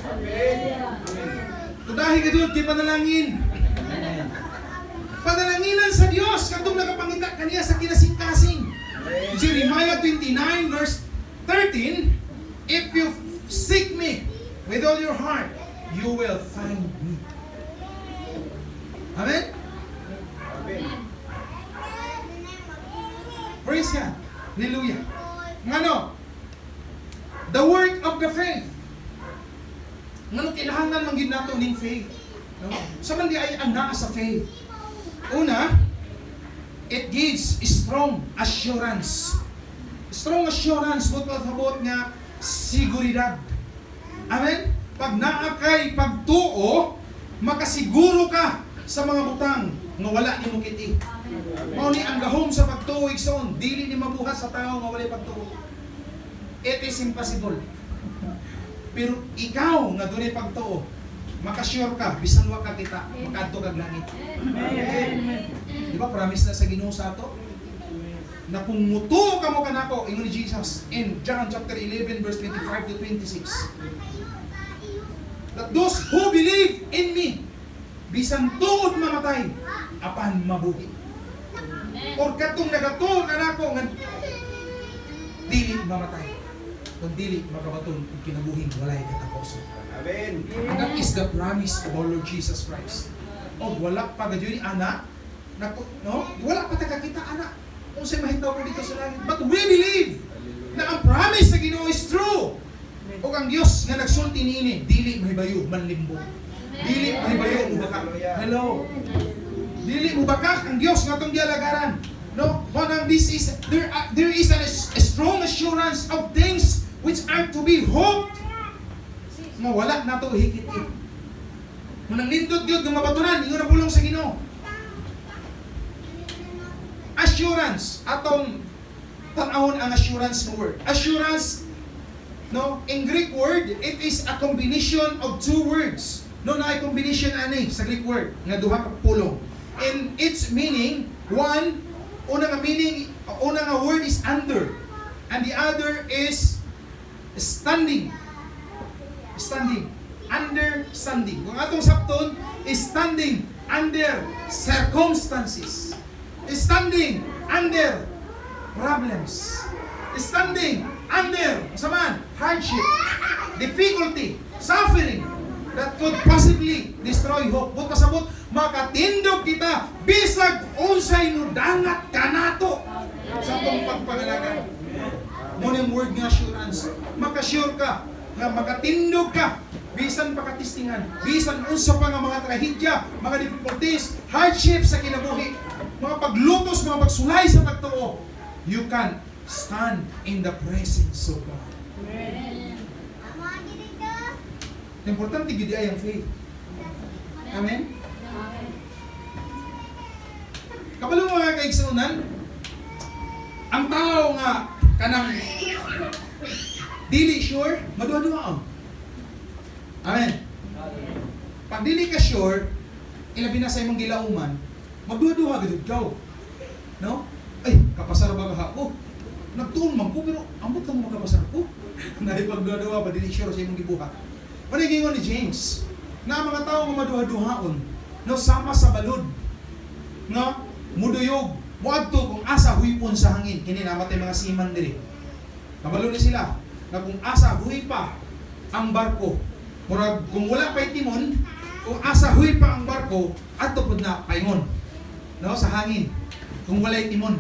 Speaker 1: Tudahi kadto kay panalangin. Panalanginan sa Dios kadtong nagapangita kaniya sa kinasingkasing. Jeremiah 29 verse 13, if you seek me with all your heart, you will find me. Amen? Praise God. Hallelujah. Ngano? The work of the faith. Ngano kailangan manggid nato ning faith? No? Sa man di ay ang naa sa faith. Una, it gives strong assurance. Strong assurance bot nga seguridad. Amen? Pag naa kay pagtuo, makasiguro ka sa mga butang nga wala nimo kiti. Mao ni ang gahom sa pagtuo igsoon, dili ni mabuhat sa tao nga walay pagtuo. It is impossible. Pero ikaw nga dunay pagtuo, makasure ka bisan wa ka kita, makadto kag langit.
Speaker 3: Amen.
Speaker 1: Di ba promise na sa Ginoo sa ato? Na kung mutuo ka mo kanako, ingon ni Jesus in John chapter 11 verse 25 to 26. That those who believe in me, bisan tuod mamatay, apan mabuhi. Or katong nagatuo kanako nga dili mamatay. Kung dili makabaton kung kinabuhin walay katapusan.
Speaker 3: Amen.
Speaker 1: And that is the promise of our Lord Jesus Christ. O wala pa gadyo ni anak, no? Wala pa takakita anak. Kung sa'y mahitaw mo dito sa langit. But we believe na ang promise sa Ginoo is true. O ang Diyos nga nagsulti niini, dili mahibayo, manlimbo. Dili mahibayo, mubakak. Hello. Dili mubakak ang Diyos nga itong dialagaran. No? There is a strong assurance of things which are to be hoped. Nga wala na ito hikit. Manang lindot Diyod ng mabatunan, ingon na pulong sa Ginoo. Assurance, atong tanahon ang assurance ng word. Assurance, no, in Greek word, it is a combination of two words No na ay combination ani sa Greek word nga duha ka pulong. And its meaning, one, una nga word is under, and the other is standing. Standing. Understanding. Kung atong sapton is standing under circumstances. Standing under problems. Standing under hardship, difficulty, suffering that could possibly destroy hope. But pasabot, makatindog kita bisag unsay nudangat kanato sa atong pagpangalaga. Mo ning word nga assurance. Makasure ka nga makatindog ka bisan pakatistingan, bisan unsa pa nga mga trahedya, mga difficulties, hardships sa kinabuhi, mga paglutos, mga pagsulay sa pagtuo, you can stand in the presence of God. Importante gid ay ang faith. Amen. Kabalo mga kaigsunan, ang tao nga kanang dili sure, maduha-duha. Amen. Pag dili ka sure, ilabi na sa imong gilauman, magduha-duha gid ikaw. No? Ay, kapasar ba ka ako? Nagtuon man ko pero ambot lang makapasar ko. Nahi pagduha-duha pa dili sure sa imong gibuhat. Panigingon ni James, na mga tao nga maduha-duhaon, no sama sa balod, no muduyog, muadto kung asa huipon sa hangin, kini namatay mga seaman diri. Kabalo ni sila, na kung asa huy pa ang barko, murag kung wala pa'y timon, kung asa huy pa ang barko, adto pud na paingon, no sa hangin, kung walay timon.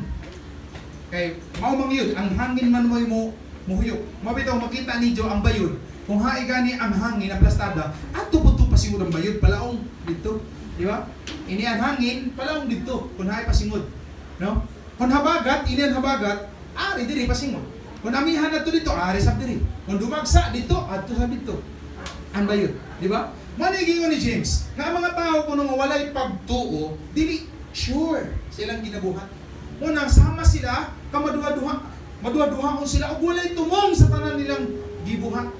Speaker 1: Kay mao mangyud ang hangin man mo muhuyok. Mabitaw makita ninyo ang bayod. Kung haay gani ang hangin na plastada, ato po ito pasingod ang bayod, palaong dito. Di ba? Ini ang hangin, palaong dito. Kung haay pasingod. No? Kung habagat, ini ang habagat, ari diri pasingod. Kung amihan na to dito, ari sab diri. Kung dumagsa dito, ato sa dito. Ang bayod. Di ba? Manigingon ni James, nga mga tao kung walay pagtuo, dili sure silang ginabuhat. Unang sama sila, kamaduha-duha. Maduha-duha sila, o walay tumong sa tanan nilang gibuhat.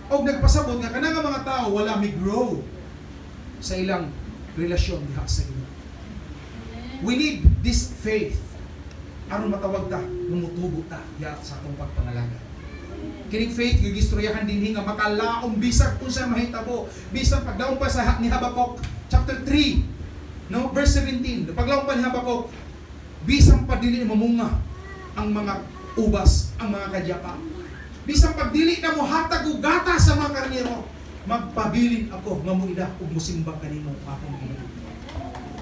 Speaker 1: O nagpasabot nga kanang mga tao wala may grow sa ilang relasyon diha sa Ginoo. We need this faith aron matawag ta numutubo ta diha sa atong pagpangalaga. Kining faith gigistoryahan dinhi nga makalaom bisag unsa mahitabo, bisag pagdaong pa sa ni Habakuk chapter 3 no verse 17. Paglaom pa ni Habakuk, bisang padili mamunga ang mga ubas, ang mga kadyapa. Bisang pagdili na mo hatag og gata sa mga karnero, magpabilin ako nga muida ug musimba kanimo akong Ginoo.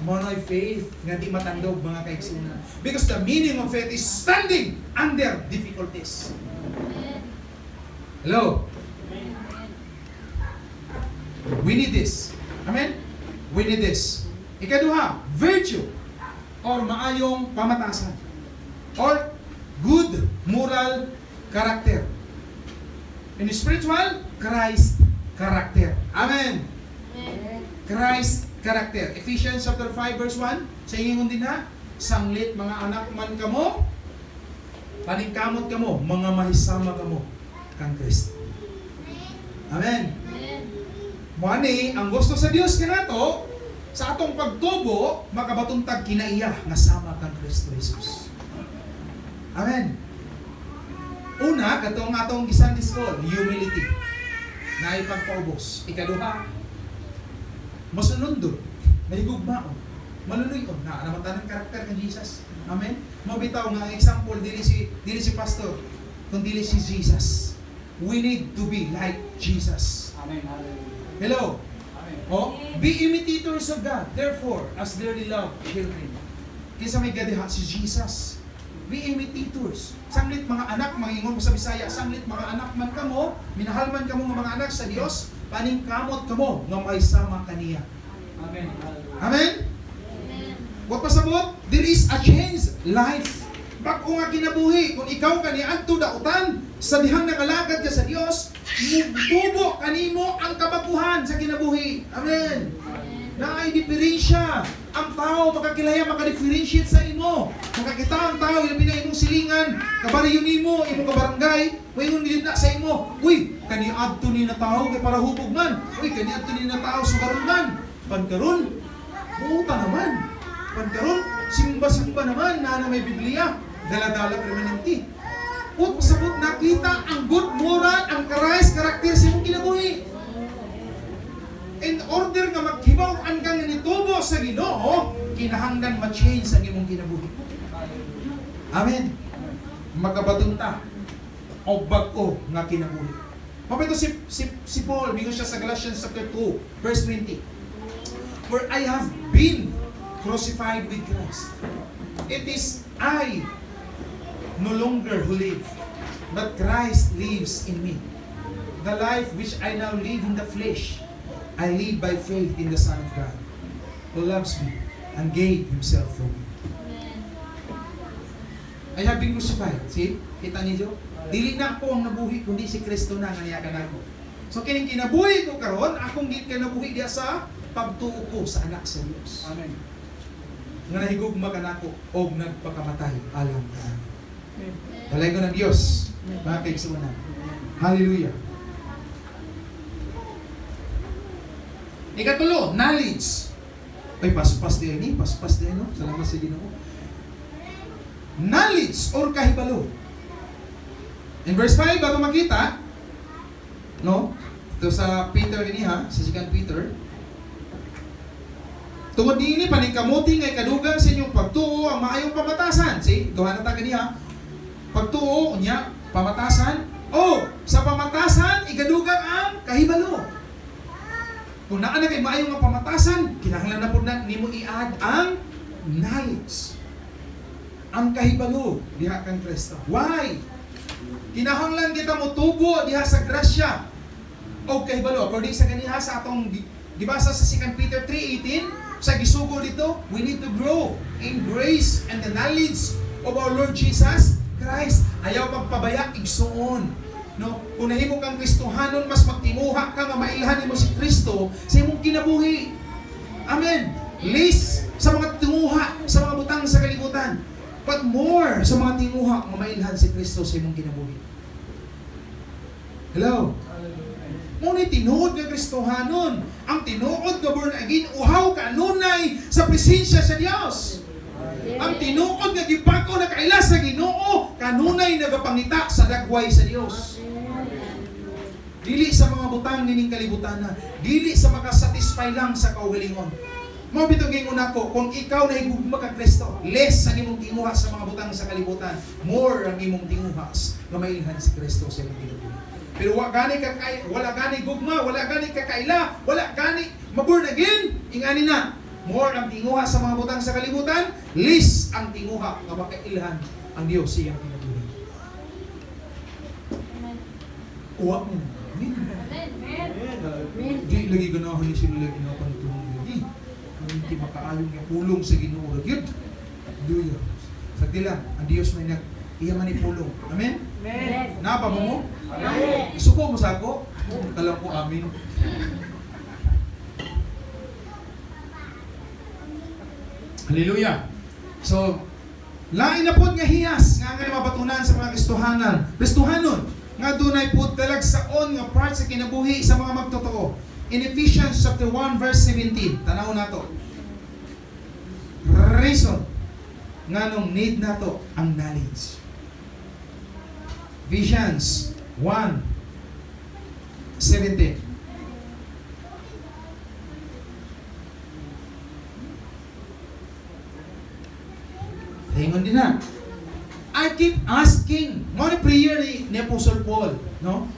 Speaker 1: Manay faith nga di matandog mga kaigsunan. Because the meaning of faith is standing under difficulties. Hello? We need this. Amen? We need this. Ikaduha, virtue or maayong pamatasan or good moral character. In spiritual, Christ character. Amen. Christ character. Ephesians chapter 5 verse 1. Sa ingon din ha, sanglit mga anak man kamo, paningkamot kamo, mga mahisama kamo kang Kristo. Amen. Moani ang gusto sa Dios kanato sa atong pagtubo makabatuntag kinaiya nga sama kang Kristo Jesus. Amen. Una, katong atong Sunday school, humility. Na ipagpaubos. Ikaduha, masunundod, mahigugmaon, malunuyon, na namatan ng karakter ng Jesus. Amen? Mabitaw nga ang example, dili si pastor, kung dili si Jesus. We need to be like Jesus.
Speaker 3: Amen.
Speaker 1: Hello?
Speaker 3: Amen.
Speaker 1: Oh, be imitators of God, therefore, as dearly loved children. Kinsa may gadiha si Jesus. Be imitators. Sanglit mga anak, mangingon mo sa Bisaya, sanglit mga anak man kamo, minahal man kamo nga mga anak sa Dios, paningkamot kamo nga may sama kaniya.
Speaker 3: Amen.
Speaker 1: Amen? What pasabot? There is a changed life. Bago nga kinabuhi, kung ikaw kani adto dautan sa dihang nakalagad ka sa Dios, mutubo kanimo ang kabaguhan sa kinabuhi. Amen. Na ay diferensya. Ang tao makakilaya, makadifferentiate sa imo. Makakita ang tao, ilabi na imong silingan, kabariyo nimo, imong kabarangay, moingon yun na sa imo. Uy, kaniadto ni na tao kay para hubog man. Uy, kaniadto ni na tao sugaron man. Pagkaron, buta naman. Pagkaron, simba-simba naman na may Biblia. Dala-dala permanente. Ut sabot nakita ang good moral, ang karais karakter sa imong kinabuhi. In order nga maghibaw ang kang nitubo sa Ginoo, kinahanglan ma-change ang imong kinabuhi. Amen. Magkabatunta o bag-o nga kinabuhi. Mapito si Paul, bigo siya sa Galatians chapter 2, verse 20. For I have been crucified with Christ. It is I no longer who live, but Christ lives in me. The life which I now live in the flesh, I live by faith in the Son of God, who loves me and gave Himself for me. I have been crucified. See? Kita niyo? Dili na ako ang nabuhi, kundi si Kristo na ngayakan ako. So kining kinabuhi ko karon, akong kinabuhi diya sa pagtuo ko sa anak sa Dios.
Speaker 3: Amen.
Speaker 1: Nga nahigugma ka nako og nagpakamatay alam ka. Dalay ko ng Diyos. Mga kaigsunan. Hallelujah. Ikatulo, knowledge. Ay, paspas din ni, paspas din, no? Salamat sa Ginoo. Knowledge or kahibalo. In verse 5, bago makita, no? Ito sa Peter ini ha, sa 2 Peter. Tungod niini paningkamuti ngay kadugang sa inyong pagtuo ang maayong pamatasan. See, duha na ta kaniya. Pagtuo unya pamatasan. O sa pamatasan igadugang ang kahibalo. Kung naa na kay maayong nga pamatasan, kinahanglan na pud na nimo i-add ang knowledge. Ang kahibalo diha kang Kristo. Why? Kinahanglan kita mo tubo diha sa grasya. O kahibalo according sa kaniha sa atong gibasa sa 2 Peter 3:18. Sa gisugo dito, we need to grow in grace and the knowledge of our Lord Jesus Christ. Ayaw pagpabaya igsuon. No, kung nahimo kang Kristohanon, mas magtimuha ka nga mailhan mo si Kristo sa imong kinabuhi. Amen. Less sa mga tinguha sa mga butang sa kalibutan, but more sa mga tinguha nga mailhan si Kristo sa imong kinabuhi. Hello. Ngunit tinuod nga Kristohanon, ang tinuod nga born again, uhaw kanunay sa presensya sa Dios. Ang tinuod nga gipako na kaila sa Ginoo, kanunay nagapangita sa dagway sa Dios. Dili sa mga butang nining kalibutan na, dili sa makasatisfy lang sa kaugalingon. Mao bitong gingon nako, kung ikaw nahigugma ka Kristo, less ang imong tinguha sa mga butang sa kalibutan, more ang imong tinguha nga mailhan si Kristo sa imong kinabuhi. Pero wala gani gugma, wala gani kakaila, wala gani maborn again, ingani na. More ang tinguha sa mga butang sa kalibutan, less ang tinguha nga makailhan ang Dios sa iyang kinabuhi. Uwa mo. Di lagi ganahan ni sila lagi na panitulong lagi. Hindi makaayong yung pulong sa Ginoo gyud. Hallelujah. Sagdi lang, ang Dios may iya man ipulong. Amen?
Speaker 2: Amen.
Speaker 1: Napa mo?
Speaker 2: Amen.
Speaker 1: Isuko mo sa ako? Kalang ko amin. Hallelujah. So, lain na pod nga hiyas nga nga mabatunan sa mga Kristohanon nga dunay pod talagsaon nga part sa kinabuhi sa mga magtotoo. In Ephesians chapter 1 verse 17, tanaw nato. Reason nganong need nato ang knowledge. Ephesians 1:17. Hingon din na. I keep asking. Mga prayer ni Apostle Paul, no?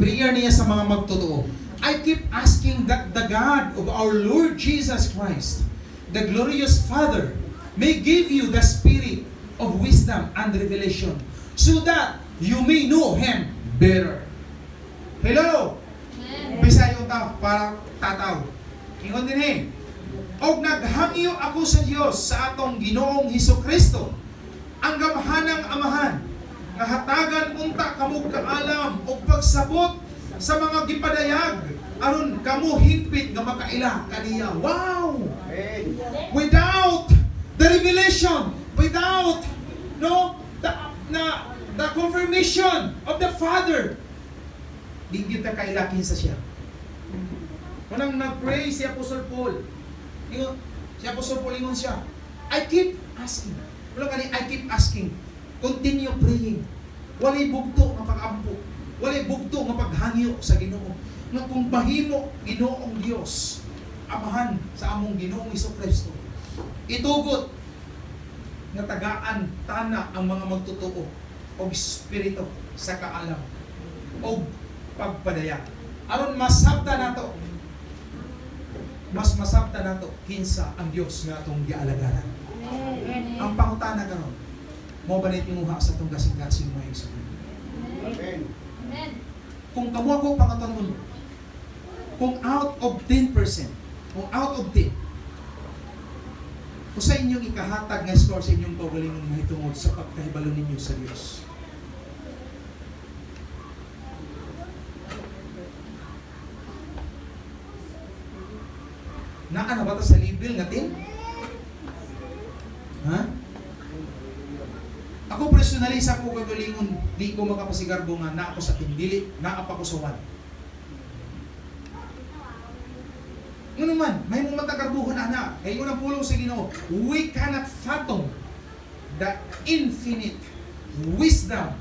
Speaker 1: Prayer niya sa mga magtotoo. I keep asking that the God of our Lord Jesus Christ, the glorious Father, may give you the spirit of wisdom and revelation, so that you may know Him better. Hello? Bisayong tao para tataw. Ingon din eh. Og naghangyo ako sa Dios sa atong Ginoong Hesukristo, ang gamhanang amahan, nga hatagan unta kamo kaalam og pagsabot sa mga gipadayag aron kamo higpit nga makaila kaniya. Wow!
Speaker 3: Amen.
Speaker 1: Without the revelation, without the confirmation of the Father, di gyud ta kailakin sa siya. Kanang nag-pray si Apostle Paul. Ingon, si Apostle Paul ingon siya, I keep asking. Wala kani, I keep asking. Continue praying. Walay bugto nga pag-ampo. Walay bugto nga paghangyo sa Ginoo. Nga kung mahimo Ginoong Dios, Amahan sa among Ginoong Hesukristo, itugot nga tagaan tana ang mga magtutuo og espiritu sa kaalam og pagpadaya. Aron masabta nato, mas masabta nato kinsa ang Dios nga atong gialagaran. Ang pangutana karon, mo ba nit imuha sa atong kasing-kasing mga igsoon?
Speaker 3: Amen.
Speaker 1: Kung kamo ako pangatangon, kung out of 10%, kung out of 10, kung sa inyong ikahatag nga score sa inyong kaugalingon mahitungod sa pagkahibalo ninyo sa Diyos. Naa na ba ta sa level nga 10? Ha? Ako personally sa ako kagalingon, di ko makapasigarbo nga na ako sa tindili, na apa ko sa 1. Ano man, may mga matagarbuhan ana. Kaya yun ang pulong sa Ginoo. We cannot fathom the infinite wisdom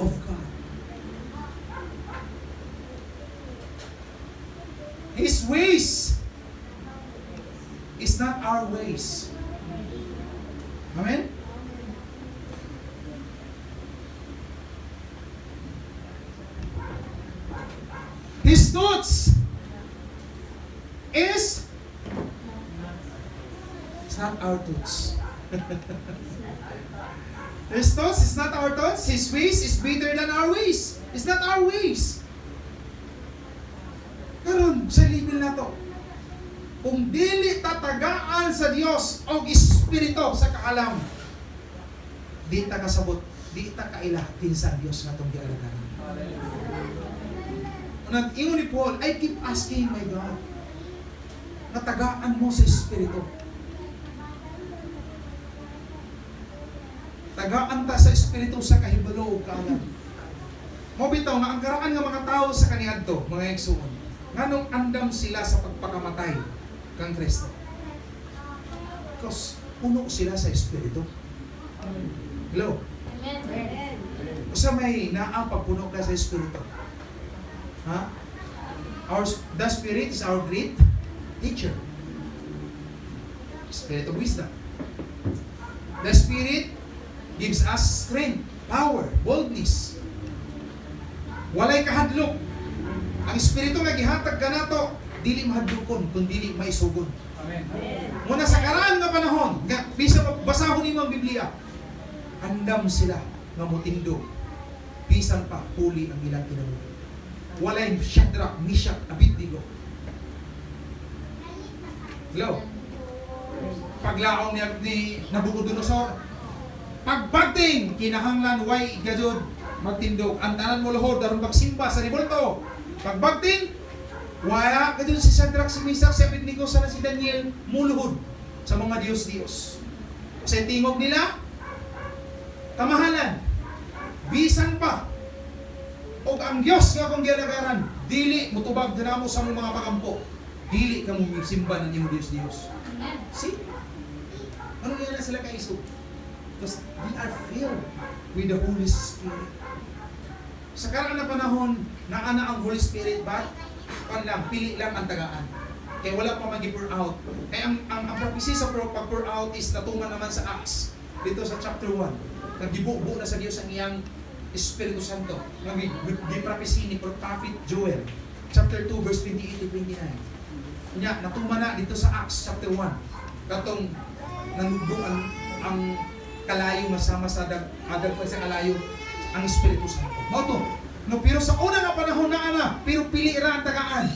Speaker 1: of God. His ways is not our ways. Amen? His thoughts is it's not our thoughts. His thoughts is not our thoughts. His ways is better than our ways. It's not our ways. Karon sa level na to, kung dili tatagaan sa Dios o Espiritu sa kaalam, di ta kasabot, di ta kaila kinsa Dios nga tong gialagaran. Nag-ingon ni Paul, I keep asking my God, natagaan mo sa Espiritu. Tagaan ta sa Espiritu sa kahibalo o kaalam. Mo bitaw nga ang karaan nga mga tao sa kaniadto, mga igsoon, nganong andam sila sa pagpakamatay kang Kristo. Because puno sila sa Espiritu. Hello?
Speaker 2: Amen.
Speaker 1: Usa may naa pagpuno ka sa Espiritu. Ha? The Spirit is our great teacher. Spirit of wisdom. The Spirit gives us strength, power, boldness. Walay kahadlok. Ang Espiritu nga gihatag kanato, dili mahadlokon, kundi dili maisugon.
Speaker 3: Amen.
Speaker 1: Muna sa karaan nga panahon, nga bisa basahon nimo ang Biblia, andam sila nga motindog. Bisan pa huli ang ilang kinabuhi. Walay Shadrach, Meshach, Abednego. Hello? Paglaong ni Nabucodonosor, pagbagting kinahanglan way gajud magtindog. Antanan mo lohod daron magsimba sa ribulto. Pagbagting wala gajud si Shadrach, si Meshach, si Abednego sana si Daniel muluhod sa mga Dios. Sa tingog nila kamahalan bisan pa o ang Diyos nga kung gialagaran, dili mutubag dinamo sa mga pagampo, dili ka mo simba ng iyong Diyos. See? Ano yan na sila kaiso? Because we are filled with the Holy Spirit. Sa karaan na panahon, naana ang Holy Spirit, but pili lang ang tagaan. Kaya wala pa mag-pour out. Kaya ang prophecy sa pag-pour out is natuman naman sa Acts. Dito sa chapter 1. Nagibuo na sa Diyos ang iyang Espiritu Santo. Nag-prophecy ni Prophet Joel. Chapter 2 verse 28 to 29. Kanya, natuma na dito sa Acts chapter 1. Katong nanduan ang kalayo masama sa adag pa sa kalayo ang Espiritu Santo. Moto, no, pero sa una nga panahon na ana, pero pili ra ang tagaan.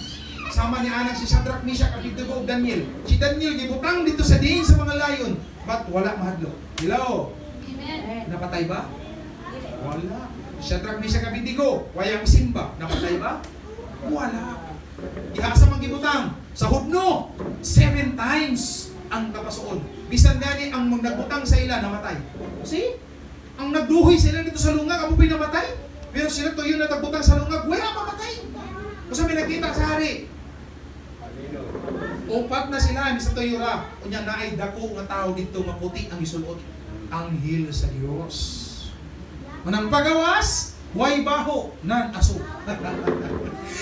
Speaker 1: Sama ni anak si Shadrach, Meshach, Abednego ug Daniel. Si Daniel gibutang dito sa diin sa mga layon, but wala mahadlok. Hello.
Speaker 2: Amen.
Speaker 1: Napatay ba? Wala. Shadrach, Meshach, Abednego, wayang simba. Napatay ba? Wala. Ihasa mang gibutang sa hudno 7 times ang kapasuon. Bisan gani ang nagbutang sa ila namatay. See? Ang nagduhoy sila dito sa lunga, kamo namatay? Pero sila tuyo na tagbutang sa lungag, wala mamatay. Kung sa may nakita sa hari, upat na sila, sa tuyo ra. Kunya na ay dako nga tao dito, maputi ang isulod. Anghel sa Dios. Manang pagawas, way baho, nan aso.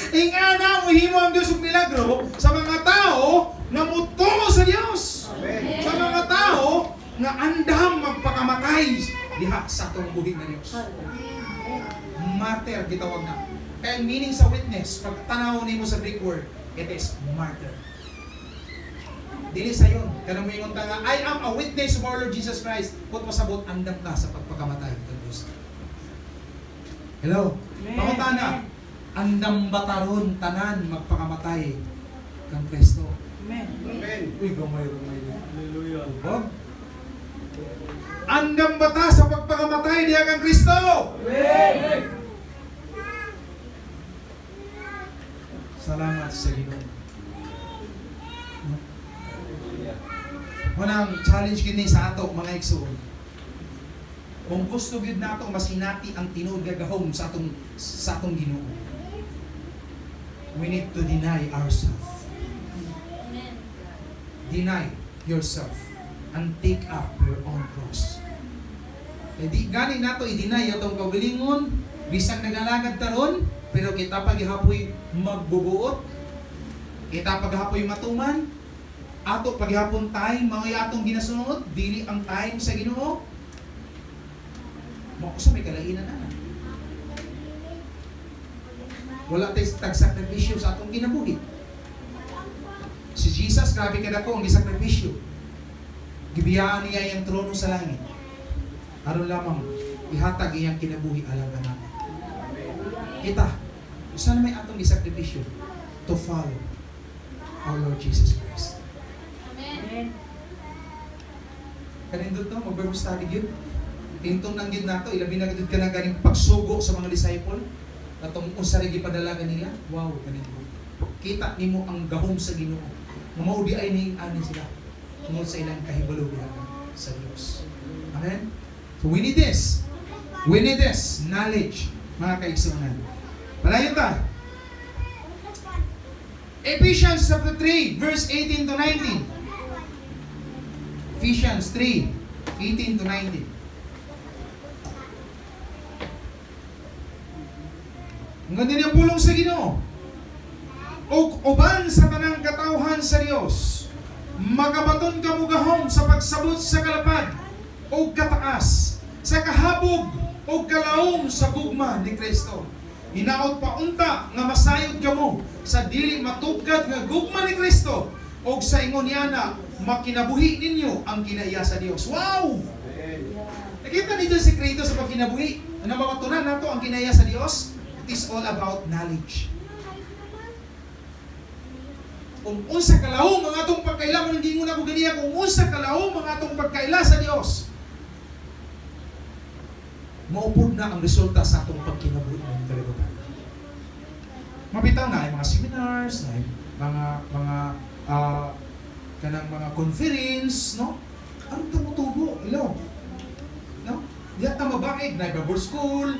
Speaker 1: Ingana mo himo ang Diyos og milagro sa mga tao nga mutungo sa Dios.
Speaker 3: Amen.
Speaker 1: Sa mga tao nga andam magpakamatay diha sa atong buhig na Dios. Martyr gitawag na. Kaya ang meaning sa witness, pag tanaw nimo sa Greek word, it is martyr. Dili sa yon. Kanang moingon ta nga, I am a witness of our Lord Jesus Christ. Kung pasabot andam ka sa pagpakamatay ng Diyos. Hello. Pangutana, andam bataron tanan magpakamatay kang Kristo.
Speaker 3: Amen.
Speaker 1: Uy, gamay. Hallelujah. Bob? Andam bata sa pagpakamatay diha kang Kristo.
Speaker 3: Amen.
Speaker 1: Salamat sa Ginoo. Munang challenge kini sa ato mga igsoon. Kung gusto gyud nato masinati ang tinuod nga gahom sa atong Ginoo, we need to deny ourselves.
Speaker 2: Amen.
Speaker 1: Deny yourself and take up your own cross. E di gani nato i-deny atong kaugalingon, bisag nagalagad taron, pero kita paghapoy magbubuot, kita paghapoy matuman, ato paghapon time mga atong ginasunod, dili ang time sa Ginoo. Mao sa may kalainan na. Wala tayo tag-sakripisyo sa atong ginabuhi. Si Jesus, grabe ka na po ang gisakripisyo. Gibiyaan niya yung trono sa langit. Aron lamang ihatag iyang kinabuhi alang ka namin. Kita, saan may atong gisakripisyo? To follow our Lord Jesus Christ.
Speaker 2: Amen.
Speaker 1: Kanindot no, mag-Bible study yun. Tintong nang gid nato, ilabi na gid ka na ganing pagsugo sa mga disciple. Katong usa rin gipadala kanila. Wow, kanindot. Kita nimo ang gahom sa Ginoo. Mao di ay ning ani sila. Tungod sa ilang kahibalo sa Dios. Amen. So we need this. We need this knowledge, mga kaigsunan. Palayon ta. Ephesians chapter 3, verse 18 to 19. Ephesians 3, 18 to 19. Ang ganda niyang pulong sa Ginoo. O uban sa tanang katawhan sa Dios, magabaton ka mo gahom sa pagsabot sa kalapad o kataas, sa kahabog o kalaom sa gugma ni Kristo. Hinaot pa unta nga masayod ka mo sa dili matugkad nga gugma ni Kristo o sa ingon niya na makinabuhi ninyo ang kinaiya sa Dios. Wow! Nakita niyo yung sekreto sa pagkinabuhi. Ano mapatunan nato ang kinaiya sa Dios? It is all about knowledge. Kung unsa kalahom ang atong pagkaila, mo hindi mo na ko ganiya, kung unsa kalahom ang atong pagkaila sa Dios, maupod na ang resulta sa atong pagkinabuhi ng kalibutan. Mabitaw na ay mga seminars, na ay kanang mga conference, no? Anong tumutubo? No? Diyan ta mabaig, na Bible school,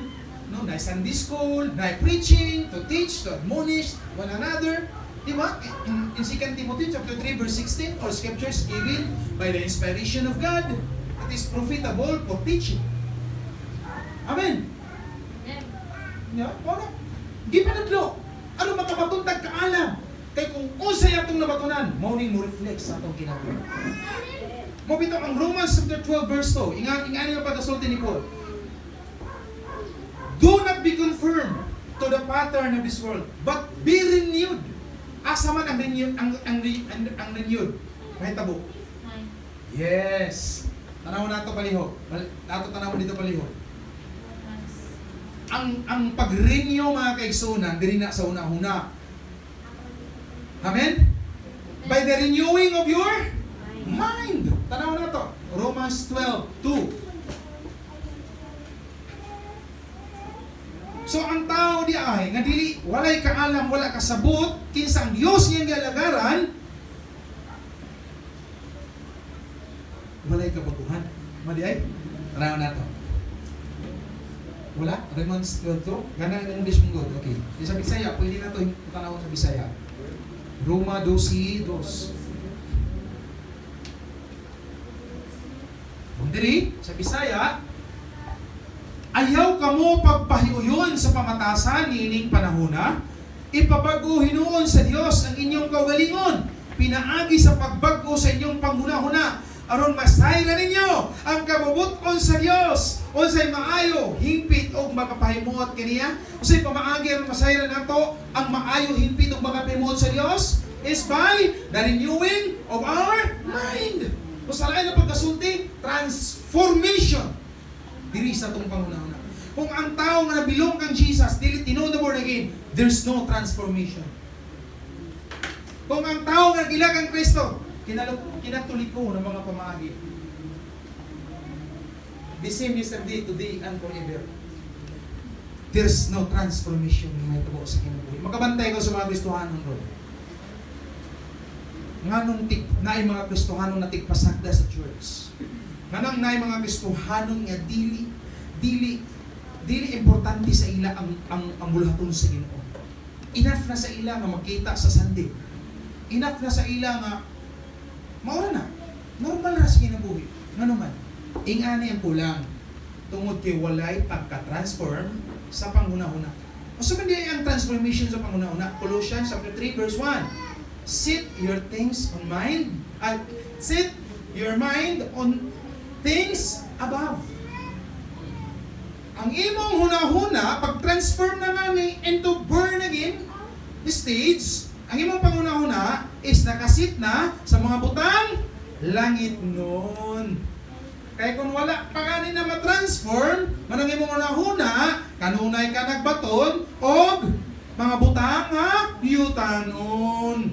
Speaker 1: no? Na Sunday school, na preaching, to teach, to admonish one another. Diba? In 2 Timothy chapter 3 verse 16, all scriptures given by the inspiration of God, it is profitable for teaching. Amen.
Speaker 2: Amen.
Speaker 1: Yeah, wala. Di pa nadlo. Ano makapatuntag kaalam? Kay kung usay atong nabatunan, morning mo reflect sa atong kinabuhi. Mo bitaw ang Romans chapter 12 verse 2. Ingani nga pagasulti ni Paul. Do not be conformed to the pattern of this world, but be renewed. Asa man ang renewed, ang renewed. Mahitabo.
Speaker 2: Nine.
Speaker 1: Yes. Tanaw nato palihog. Nato tanaw dito palihog. Ang pag-renew mga kaigsunan diri na sa una-una. Amen? By the renewing of your mind. Tanaw na to. Romans 12:2. So ang tao di ay nga dili walay kaalam, wala kasabot kinsa ang Dios niyang gialagaran, walay kabaguhan. Madi ay tanaw na to. Wala? Romans 12:2? Gana ang English mong God. Okay. Sa Bisaya, pwede na ito tanawin sa Bisaya. Roma 12:2. Kung diri, sa Bisaya, ayaw kamo pagpahiuyon sa pamatasan niining panahona, ipabago hinuon sa Dios ang inyong kaugalingon, pinaagi sa pagbago sa inyong panghuna-huna, aron masayran ninyo ang kabubuton sa Dios, unsay maayo, hingpit og makapahimuot kaniya, unsay pamaagi aron masayran nato ang maayo, hingpit og makapahimuot sa Dios is by the renewing of our mind. O sa lain na pagkasulti, transformation diri sa itong pangunahuna. Kung ang tao nga nabilong kang Jesus, dili tinuod na born again, there's no transformation. Kung ang tao nga gila kang Kristo, kinatuliko ng mga pamaagi. The same yesterday, today, and forever. There's no transformation na may tubo sa kinabuhi. Makabantay ko sa mga Kristohanon ron. Nganong naay mga Kristohanon na tigpasagda sa church. Nganong naay mga Kristohanon nga dili importante sa ila ang bulaton sa Ginoo. Enough na sa ila nga makita sa Sunday. Enough na sa ila nga maura na. Normal na sa kinabuhi. Ngano man, ingani ang kulang tungod kay walay pagka-transform sa panghuna-huna. O sa man di ang transformation sa panghuna-huna? Colossians chapter 3 verse 1. Set your things on mind. Set your mind on things above. Ang imong huna-huna, pag-transform na namin into born again stage, ang imong panghuna-huna is nakasit na sa mga butang langit noon. Kaya kung wala pa kanin na matransform, manang imong huna-huna, kanunay ka nagbaton, o mga butang nga yutanon.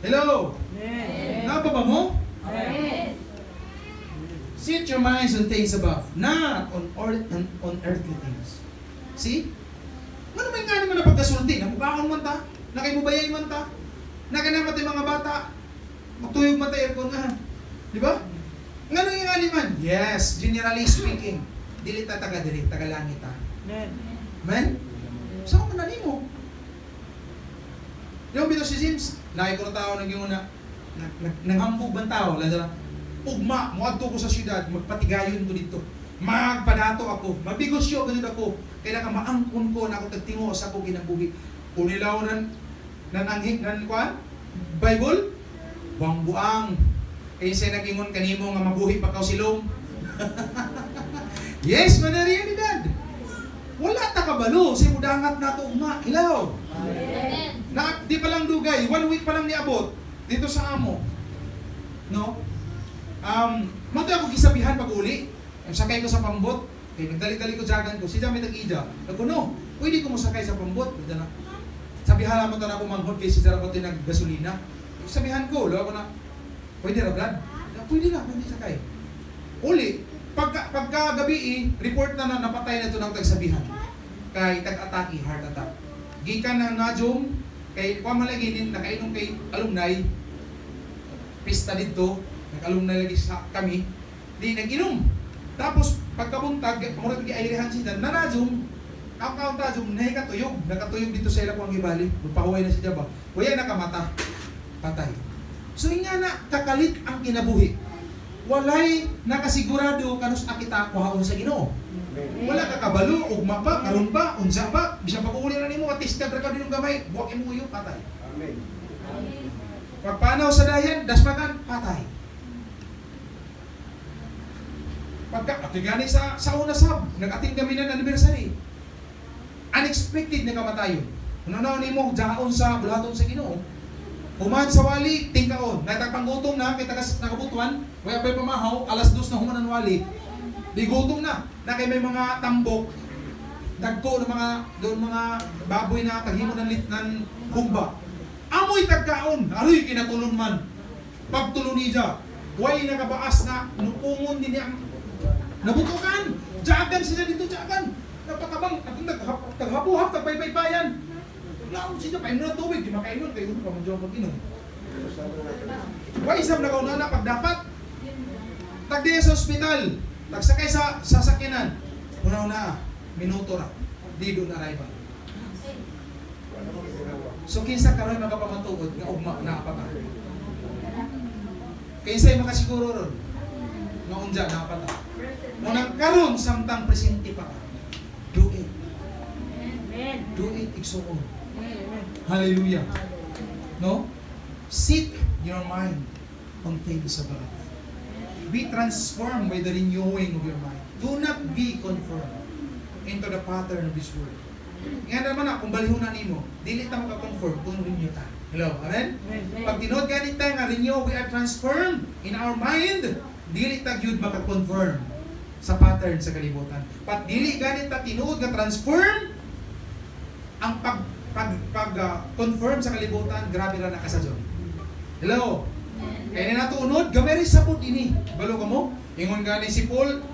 Speaker 1: Hello? Napaba mo? Set your minds on things above, not on earthly things. See? Ano may nga naman na pagkasulti? Namubaon man ta? Nakaimubayay man ta? Nakanamatay mga bata? Magtuyog man ta aircon nga? Di ba? Nga nung yung man? Yes, generally speaking. Dili ta taga dili, taga langit ta. Amen? Saan ko manali mo? Yung bito si James, laki ko na tao nag-iuna, nanghambog bang tao, lalo ugma, muadto ko sa syudad, magpatigayon ko dito. Magpadato ako, magbigosyo ganun ako. Kailangan maangkon ko na ako tagtingo sa ako ginabuhi. Unilaw nananghik nan kuan Bible, buang-buang. Kaya siya nag-ingon kanimo nga mabuhi pa kaw silong. Yes, manariyalidad. Wala ta kabalo, siya mudangat na ito ugma, ilaw.
Speaker 2: Amen.
Speaker 1: Na, di pa lang dugay, 1 week pa lang niabot dito sa amo. No? Mati ako gisabihan pag uli. Ang sakay ko sa pambot, kaya nagdali-dali ko jagan ko, siya may tag-ija. Ako no, pwede ko masakay sa pambot. Sabihan mo ito na ako manghod kaya siya rapat yung naggasolina. Sabihan ko, lo ako na, pwede ra Brad? Pwede na sakay. Uli, pagka gabi report na napatay na ito ng tagsabihan. Kay tag-atake, heart attack. Gikan na najong, kay kuha malagi nakainom kay alumni, pista dito, nag-alumni lagi sa kami, di nag-inom. Tapos pagkabuntag, murag gi-airihan siya, nanajong, ang tajong, nakatuyog dito sa ila ko ang ibali, lupahuay na siya ba, waya nakamata, patay. So nga na, kakalit ang kinabuhi. Walay nakasigurado kanus akita kuhaon sa Ginoo. Wala ka kabalo, ugma pa, karon pa, unsa pa, bisang pag-uli na nimo atista ra ka dinong gamay, buwak imo uyo patay.
Speaker 3: Amen.
Speaker 1: Pagpanaw sa dayan, dasmagan patay. Pagka atigani sa una sab, nag-ating kami ng anniversary. Unexpected na kamatayon. Ano nimo jaon sa bulaton sa Ginoo. Human sa wali, tingkaon. Natagpanggutom na, kita nakabutuan, waya pa'y pamahaw, alas 2 na humanan wali. Di gutom na. Na kay may mga tambok, dagko ng mga baboy na taghimo ng litnan humba. Amoy tagkaon, aroy kinatulon man. Pagtulon niya, way nakabaas na, nupungon din niya. Nabutukan, jagan siya dito, jagan. Napatabang, at taghabuhap, tagpaypaypayan. Laon siya, painom na tubig, di makainom, kayo pa mag-inom mag-inom. Why isang nakauna na pag dapat? Tagdi sa ospital, tagsakay sa sasakyanan. Una-una, minuto ra. Di doon arrival. So kinsa karon magapamatuod nga ugma na pa ka. Kinsa makasiguro ron nga unja na pa ta. Nang karon samtang presente pa ka. Do it. Do it igsoon. Hallelujah. No? Seek your mind on things above. Be transformed by the renewing of your mind. Do not be conformed into the pattern of this world. Nga naman na, kung balihon na nimo, dili ta maka-conform kung renew ta. Hello, amen? Pag tinuod ganit ta nga renew, we are transformed in our mind. Dili ta gyud maka-conform sa pattern sa kalibutan. Pag dili ganit ta tinuod nga transform, ang pag-confirm sa kalibutan, grabe ra nakasadyon. Hello? Kaya na nato unod, gamay rin sapod ini. Balo ka mo? Ingon gani si Paul,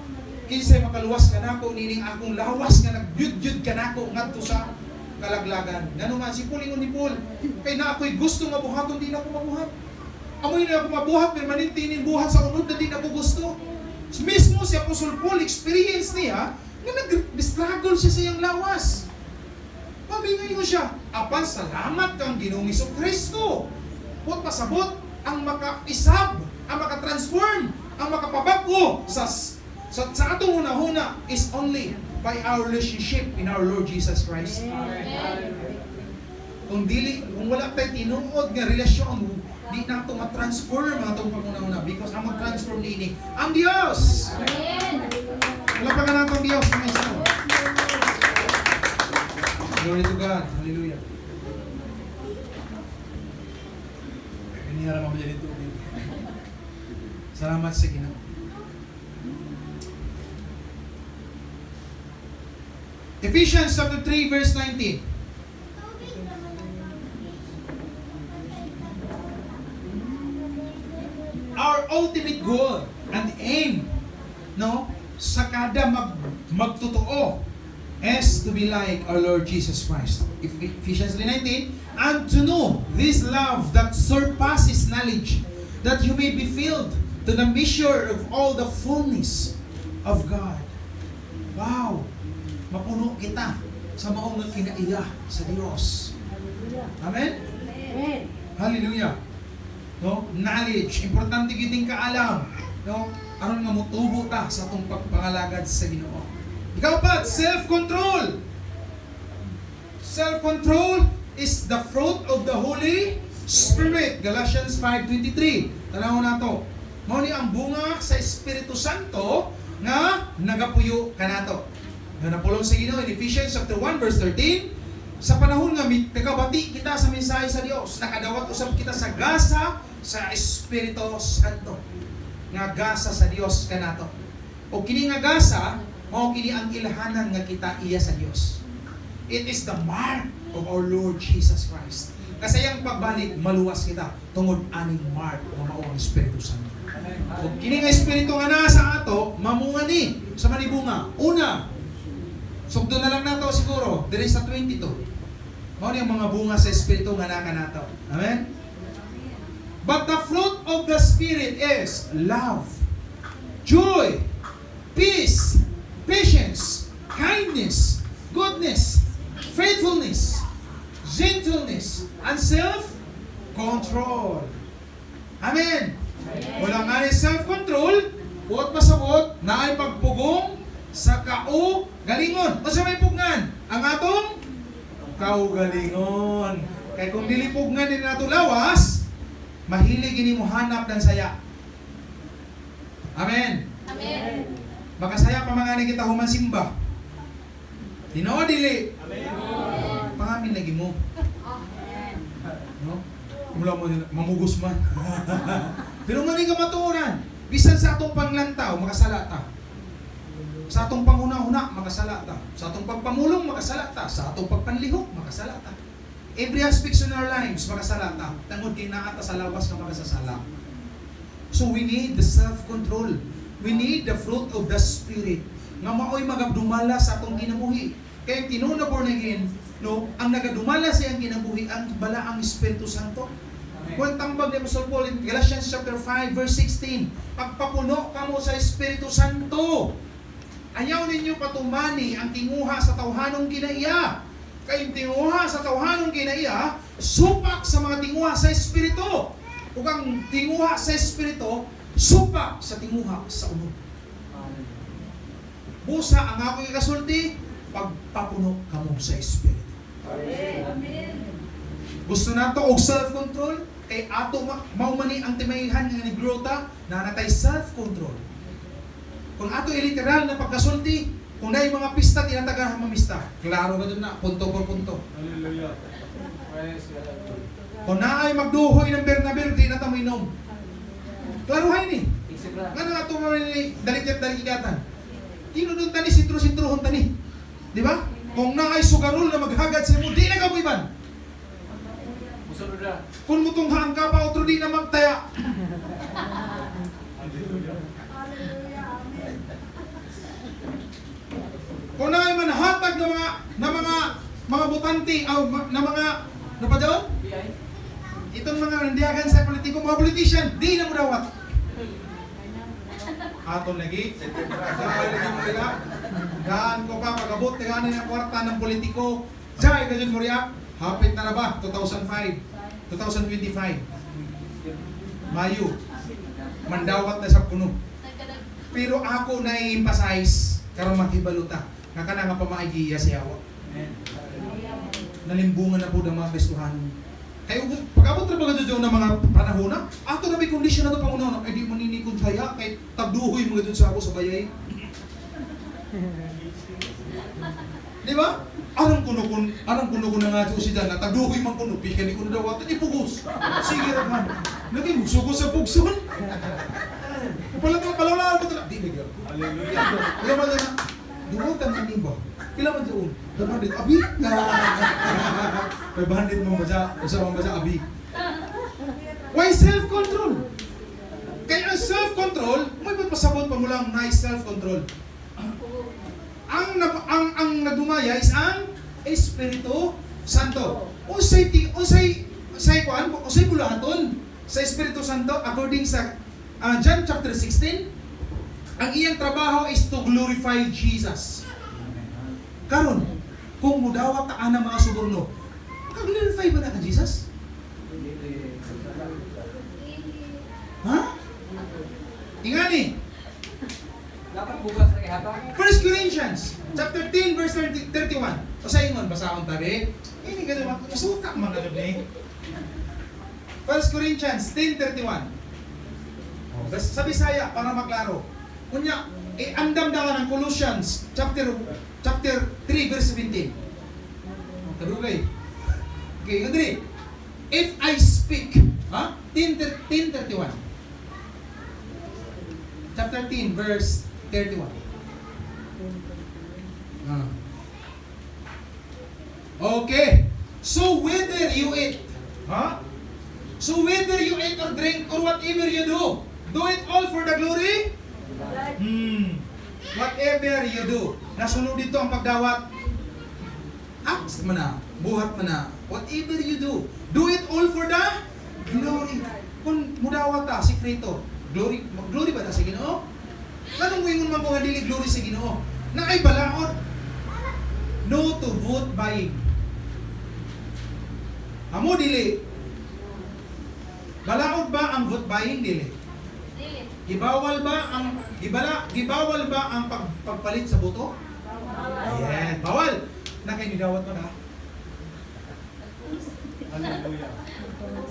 Speaker 1: kinsay makaluwas ka nako nining akong lawas nga nagbyud-byud ka nako ngadto sa kalaglagan. Ngano nga si Paul, ingon ni Paul, kay na ako'y gusto nga buhaton, di na ako mabuhat. Amoy na ako mabuhat, permanente inin buhat sa unod na di na ko gusto. Mismo si Apostle Paul, experience niya, na nag-struggle siya sa iyang lawas. Pabingay mo siya, apan salamat kang Ginoong Kristo. Huwag pasabot ang maka-isab, ang maka-transform, ang makapabago sa atong una-una is only by our relationship in our Lord Jesus Christ. Kung wala tayo tinuod nga relasyon, di na ito matransform ang atong pag-una-una because ang mag-transform ni ang Diyos. Wala pa ka na itong Diyos. Glory to God. Hallelujah. Kaniyara mabili nito. Salamat sa Ginoo. Ephesians chapter 3 verse 19. Our ultimate goal and aim, no, sa kada magtotoo is to be like our Lord Jesus Christ. Ephesians 3:19, and to know this love that surpasses knowledge, that you may be filled to the measure of all the fullness of God. Wow! Mapuno kita sa maong kinaiya sa Dios. Amen?
Speaker 4: Amen.
Speaker 1: Hallelujah. No? Knowledge, importante giting kaalam. No? Aron nga motubo ta sa atong pagpangalagad sa Ginoo. Ikapat, self-control. Self-control is the fruit of the Holy Spirit. Galatians 5:23. Tanaw na to. Mao ni ang bunga sa Espiritu Santo nga nagapuyo kanato. Nga napulong sa Ginoo in Ephesians chapter 1 verse 13. Sa panahon nga nagabati kita sa mensahe sa Dios, nakadawat usab kita sa gasa sa Espiritu Santo. Nga gasa sa Dios kanato. O kini nga gasa mao kini ang ilhanan nga kita iya sa Dios. It is the mark of our Lord Jesus Christ. Kasi ang pagbalik maluwas kita tungod aning mark nga mao ang Espiritu Santo. O kini nga espiritu nga naa sa ato mamunga ni sa manibunga. Una, sugdo na lang nato siguro diri sa 22. Mao ni ang mga bunga sa espiritu nga naa kanato. Amen. But the fruit of the Spirit is love, joy, peace, patience, kindness, goodness, faithfulness, gentleness, and self-control. Amen. Wala nga ni self-control, buot pasabot, na ay pagpugong sa kaugalingon. O sa may pugnan, ang atong kaugalingon. Kaya kung dili pugnan din nato lawas, mahilig ini mo hanap ng saya. Amen.
Speaker 2: Amen.
Speaker 1: Makasaya pa mga kita human simba. Tinoo dili.
Speaker 3: Amen.
Speaker 1: Pangamin lagi mo. No? Mula mo mamugos man. Pero man ka matuoran. Bisan sa atong panglantaw, makasala ta. Sa atong panguna-una, makasala ta. Sa atong pagpamulong, makasala ta. Sa atong pagpanlihok, makasala ta. Every aspect in our lives, makasala ta. Tangod kinaata sa lawas nga makasasala. So we need the self-control. We need the fruit of the Spirit. Nga maoy magabdumala sa atong kinabuhi. Kaya tinuna born again, no, ang nagadumala sa iyang kinabuhi, ang bala ang Espiritu Santo. Kung tambag ni Apostol Paul in Galatians chapter 5 verse 16, pagpapuno kamo sa Espiritu Santo. Ayaw ninyo patumani ang tinguha sa tawhanong kinaiya. Kay tinguha sa tawhanong kinaiya, supak sa mga tinguha sa Espiritu. Ug ang tinguha sa Espiritu, supak sa tinguha sa uno. Busa ang ako ikasulti, pagpapuno kamo sa Espiritu. Gusto nato og self-control, kay ato maumani ang timayihan nga ni Grota na natay self-control. Kung ato literal na pagkasulti, kung na mga pista, tinataga mamista. Klaro ka dun na, punto por punto.
Speaker 3: Hallelujah. Praise God.
Speaker 1: Kung na ay magduhoy ng Bernaber, di na taminom. Klaruhay ni. Nga nga ito mga dalikit-dalikikatan. Tinudun tani, sintro-sintrohon tani. Di ba? Kung na ay sugarol na maghagad sa mo, di na kabuiban. Kung mutunghaan ka pa, otro di na magtaya. Kung na ay manhatag na mga butante, na mga, napadyaon? Itong mga nandiyagan sa politiko, mga politician, di na mo dawat. Aton lagi. Dahil lagi mo rin. Daan ko pa, pag-abot, taganin ang kwarta ng politiko. Dahil ka dyan mo rin. Hapit na ba? 2025. Mayo. Mandawat na sa puno. Pero ako na-emphasize, karong maghibaluta. Nakana nga pamaigiya siya ako. Nalimbungan na po ng mga bestuhan. Kaya pag-abot na ba dyan ng mga panahon na, ato na may kondisyon na ito pangunaw, ay di maninikon saya, kay tagduhoy mga dyan sa ako sa bayay. Di ba? Anong kuno na nga dyan si Dana, tagduhoy man kuno, pikan ni kuno daw ato, ipugos. Sige raman. Naging sugos sa pugson. Palawlaan mo ito. Di na gano'n.
Speaker 3: Hallelujah.
Speaker 1: Kaya man dyan, dumotan na niyo ba? Kailan man dyan? Dabandit, abi? May bandit mo ba dyan? Usapang ba dyan, abi? Why self-control? Kaya ang self-control, may ba't pasabot pa mo lang na self-control? Ang nadumaya is ang Espiritu Santo. Usay bulahaton sa Espiritu Santo according sa John chapter 16, ang iyang trabaho is to glorify Jesus. Karon, kung mudawat taan ng mga suborno, ka-glorify ba na ka Jesus? Ha? Ingani.
Speaker 3: Dapat bukas na ihatag.
Speaker 1: 1 Corinthians chapter 10 verse 31. O sa ingon, basahon tabi. Ini ganun, masuka mga gabi. 1 Corinthians 10:31. Sa Bisaya, para maklaro. Kunya, andam daw ng Colossians chapter 3 verse 17. Kadugay. Okay, Andri. If I speak, 10:31. Chapter 10 verse 31. Okay. So whether you eat, So whether you eat or drink or whatever you do it all for the glory. Whatever you do. Nasunod dito ang pagdawat. Acts man na, buhat man na. Whatever you do it all for the glory. Kung mudawat ta, sikreto. Glory ba ta sa Ginoo? Anong wingon man ko nga dili glory sa Ginoo? Na ay balaod. No to vote buying. Amo dili. Balaod ba ang vote buying dili?
Speaker 2: Dili.
Speaker 1: Gibawal ba ang pagpalit sa boto? Yes, bawal. Na kay nidawat mo na.
Speaker 3: Hallelujah.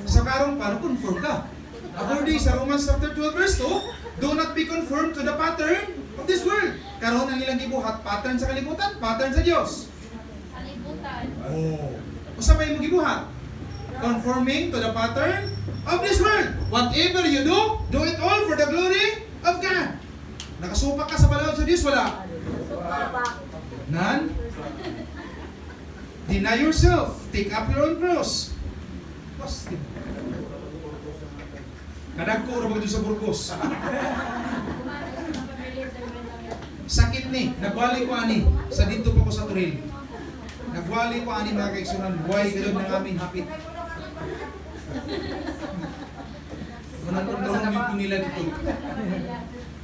Speaker 1: Sa karong paano conform ka? According sa Romans chapter 12 verse 2, do not be conformed to the pattern of this world. Karon ang ilang gibuhat, pattern sa kalibutan, pattern sa Dios.
Speaker 2: Kalibutan.
Speaker 1: Oh. Usa may mo gibuhat? Conforming to the pattern of this world. Whatever you do it all for the glory of God. Nakasupak ka sa balaod sa Diyos, wala? None? Deny yourself. Take up your own cross. Kadagko ro ba sa Burgos? Sakit ni, nagwali ko ani sa dito pa ko sa Turil. Nagwali ko ani mga kaigsunan, buhay gano'n ng aming hapit. Manang ko nila dito.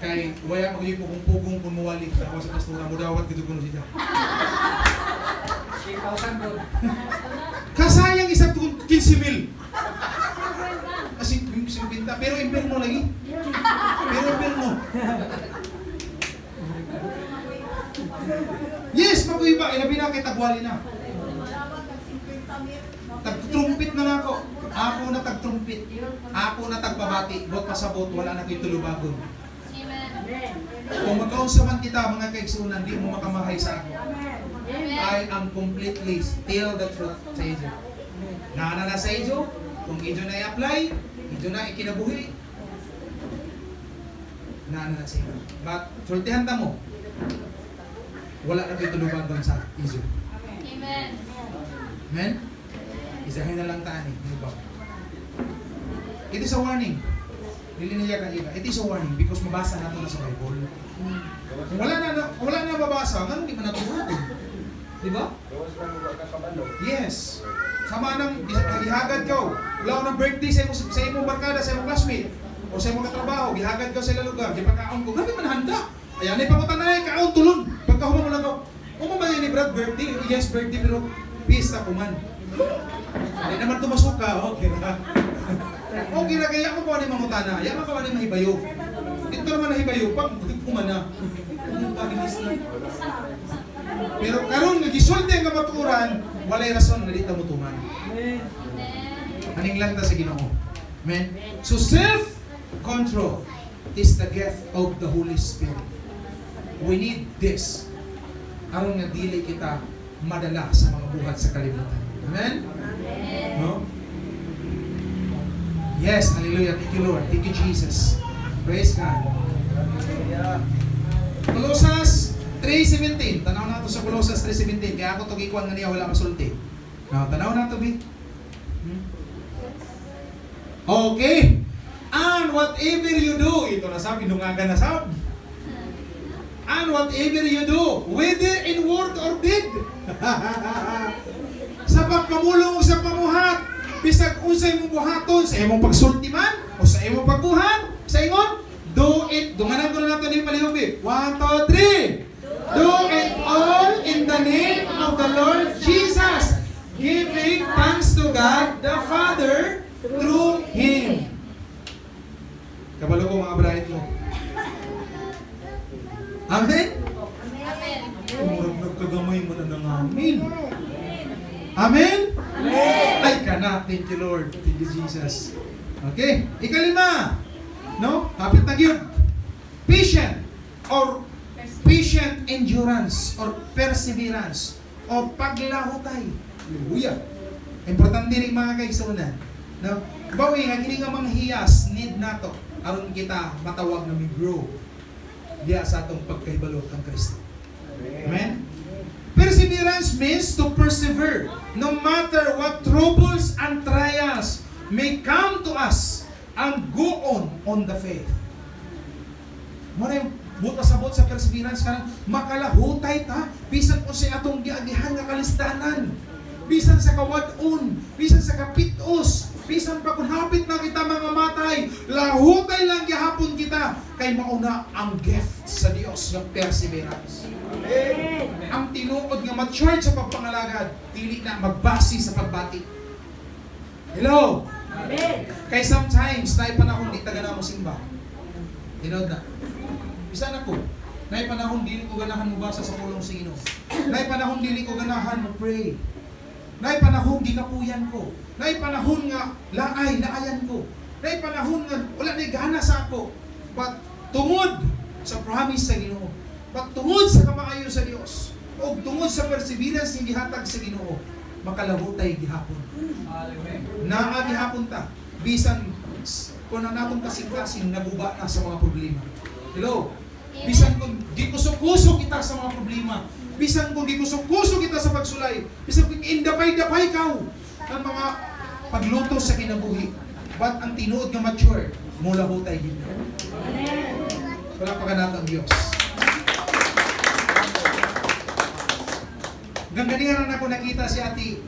Speaker 1: Kay waya ko yung pugong pumuwali ako sa pastora mo dawat dito kuno siya.
Speaker 3: 8,000 bro.
Speaker 1: Kasayang isa 15,000. Kasi 50 pero imperno lagi. Pero imperno. Yes, mag-iba. Ilabi na kay tagwali na. Tagtrumpit na ako. Ako na tagtrumpit. Ako na tagpabati. Bot pasabot, wala na kayo tulubagon.
Speaker 2: Amen.
Speaker 1: Kung magkaunsaman kita, mga kaigsunan, di mo makamahay sa ako.
Speaker 2: Amen.
Speaker 1: I am completely still the truth sa inyo. Naana na sa inyo, kung inyo na i-apply, inyo na ikinabuhi, naana na sa inyo. But, sultihan ta mo, wala na kayo tulubagon sa inyo.
Speaker 2: Amen.
Speaker 1: Amen? Isahin na lang taan eh. Di ba? It is a warning. Dili niya ka iba. It is a warning because mabasa nato na sa Bible. Kung wala na mabasa, ganun di man natutunan. Di ba? Yes. Sama nang gihagad ka. Wala ko ng birthday sa imong barkada, sa imong classmate, o sa imong katrabaho, gihagad ka sa ilang lugar, di pagkaon ko, gabi man handa. Ayan, ay pangutanay, kaon tulon. Pagkahuma mo lang ako, ba yan ni Brad birthday? Yes, birthday, pero pista ko man. Hindi naman tumasuka, okay na. Okay na, kaya ako pa ni mangutana, kaya ako pa ni mahibayo. Dito naman nahibayo, pag kumana. Pero karon nagisulti ang kamaturan, walay rason na dito mutuman.
Speaker 2: Amen.
Speaker 1: Aning lang ta sa Ginoo. Amen. So self-control is the gift of the Holy Spirit. We need this. Aron nga dili kita madala sa mga buhat sa kalibutan. Amen? No? Yes, hallelujah. Thank you, Lord. Thank you, Jesus. Praise God. Colossus 3:17. Tanaw na to sa Colossus 3:17. Kaya ako to gikuan nga niya wala masulti. Now, tanaw na to, bi. Okay. And whatever you do, ito na sabi, nungaga na sabi. And whatever you do, whether in word or deed, sa pagpamulong o sa pamuhat, bisag unsay mong buhaton, sa imong pagsulti man, o sa imong pagbuhat, sa ingon, do it. Dunganan ko na natin yung palihog. 1, 2, 3. Do it all in the name of the Lord Jesus, giving thanks to God the Father through Him. Kabalo ko mga brahit mo. Amen?
Speaker 2: Amen.
Speaker 1: Umurag nagkagamay mo na ng amin. Amen? Ay ka na. Thank you, Lord. Thank you, Jesus. Okay. Ikalima. No? Hapit na yun. Patient or patient endurance or perseverance o paglahutay. Hallelujah. Importante rin mga kaigsunan. No? Bawi nga, kini nga mga hiyas, need nato. Aron kita matawag na grow diya sa atong pagkahibalo kang Kristo. Amen? Perseverance means to persevere no matter what troubles and trials may come to us and go on the faith. Muna yung buta-sabot sa perseverance ka makalahutay ta bisan o sa atong giagihan nga kalistanan, bisan sa kawadon, bisan sa kapitos, bisan pa kung hapit na kita mga matay, lahutay lang gihapon kita kay mauna ang gift sa Dios ng perseverance. Amen. Ang tinuod nga ma-charge sa pagpangalagad, dili na magbase sa pagbati. Hello?
Speaker 4: Amen.
Speaker 1: Kay sometimes, naay panahon di taga na mo simba. Tinod na. Bisa na ko. Naay panahon dili ko ganahan mo basa sa pulong sa Ginoo. Naay panahon dili ko ganahan mo pray. Naay panahon gikapuyan ko. Naay panahon nga laayan ko. Naay panahon nga wala na gana sa ako. But tungod sa promise sa Ginoo. But tungod sa kamaayo sa Dios. O tungod sa perseverance nga gihatag sa Ginoo, makalahutay gihapon. Naa gihapon ta. Bisan kung ang natong kasing-kasing naguba na sa mga problema. Hello? Bisan kung gikusok-kusok kita sa mga problema. Bisan kung gikusok-kusok kita sa pagsulay. Bisan kung indapay-dapay ka ang mga pagluto sa kinabuhi. But ang tinuod nga mature, mula hutay dito. Wala pa ganat ang Diyos. Ganganihan ako nakita si Ate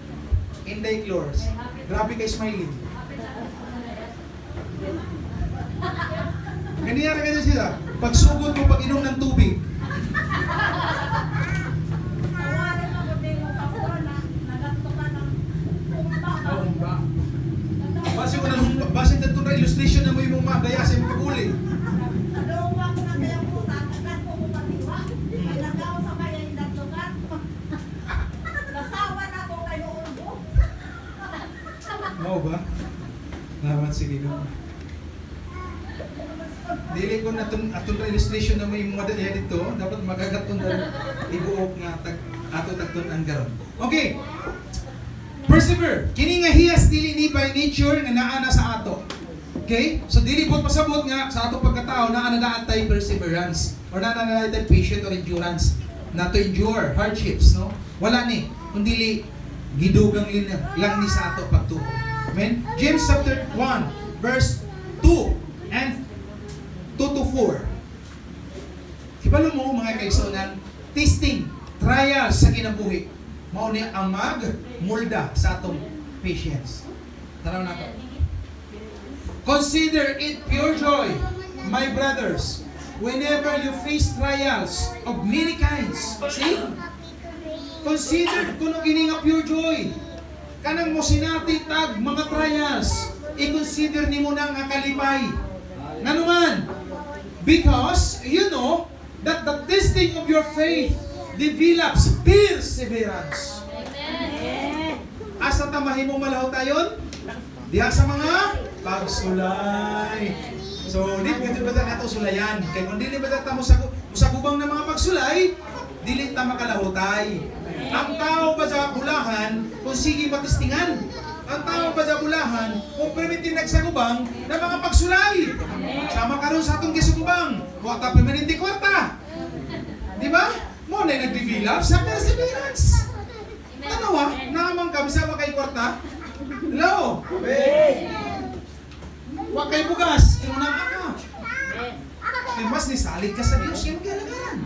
Speaker 1: Inday Clores. Grabe kay smiling. Ganyan na sila. Pagsugod mo, pag-inom ng tubig. Base ko na base dito na illustration na mo yung mga daya sa imong pag-uli. Mao ba? Naman sige no. Dili ko na atong illustration na mo yung mga daya dito, dapat magagaton na ibuok nga ato tagton ang garon. Okay. Persevere. Kini nga hiyas dili ni by nature nga naa na sa ato. Okay? So dili pod pasabot nga sa ato pagkatao naa na naatay perseverance or naa na naatay patience or endurance na to endure hardships, no? Wala ni kundi gidugang lang ni sa ato pagtuo. Amen. James chapter 1 verse 2 and 2 to 4. Hibalo mo mga kaigsunan, testing, trials sa kinabuhi. Mao ni ang magmulda sa atong patience. Tanaw nato. Consider it pure joy, my brothers, whenever you face trials of many kinds. See? Consider kuno kini nga pure joy. Kanang mo sinati tag mga trials, i-consider nimo na nga kalipay. Ngano man? Because you know that the testing of your faith develops perseverance.
Speaker 2: Amen.
Speaker 1: Asa ta mahimong malaw tayon? Diha sa mga pagsulay. So, di ba nato sulayan? Kaya kung dili ba ta mo sa gubang ng mga pagsulay, dili ta makalahutay. Ang tao ba sa bulahan, kung sige matistingan? Ang tao ba sa bulahan, kung permitin nagsagubang ng mga pagsulay? Sama karon sa atong gisugubang, wata permanente kwarta. Di ba? Mo na nag-develop sa perseverance. Ano wa? Naamang kami sa wakay kwarta? Hello? Wakay bugas, ino na ka. Kaya mas nisalig ka sa Diyos, yung galagaran.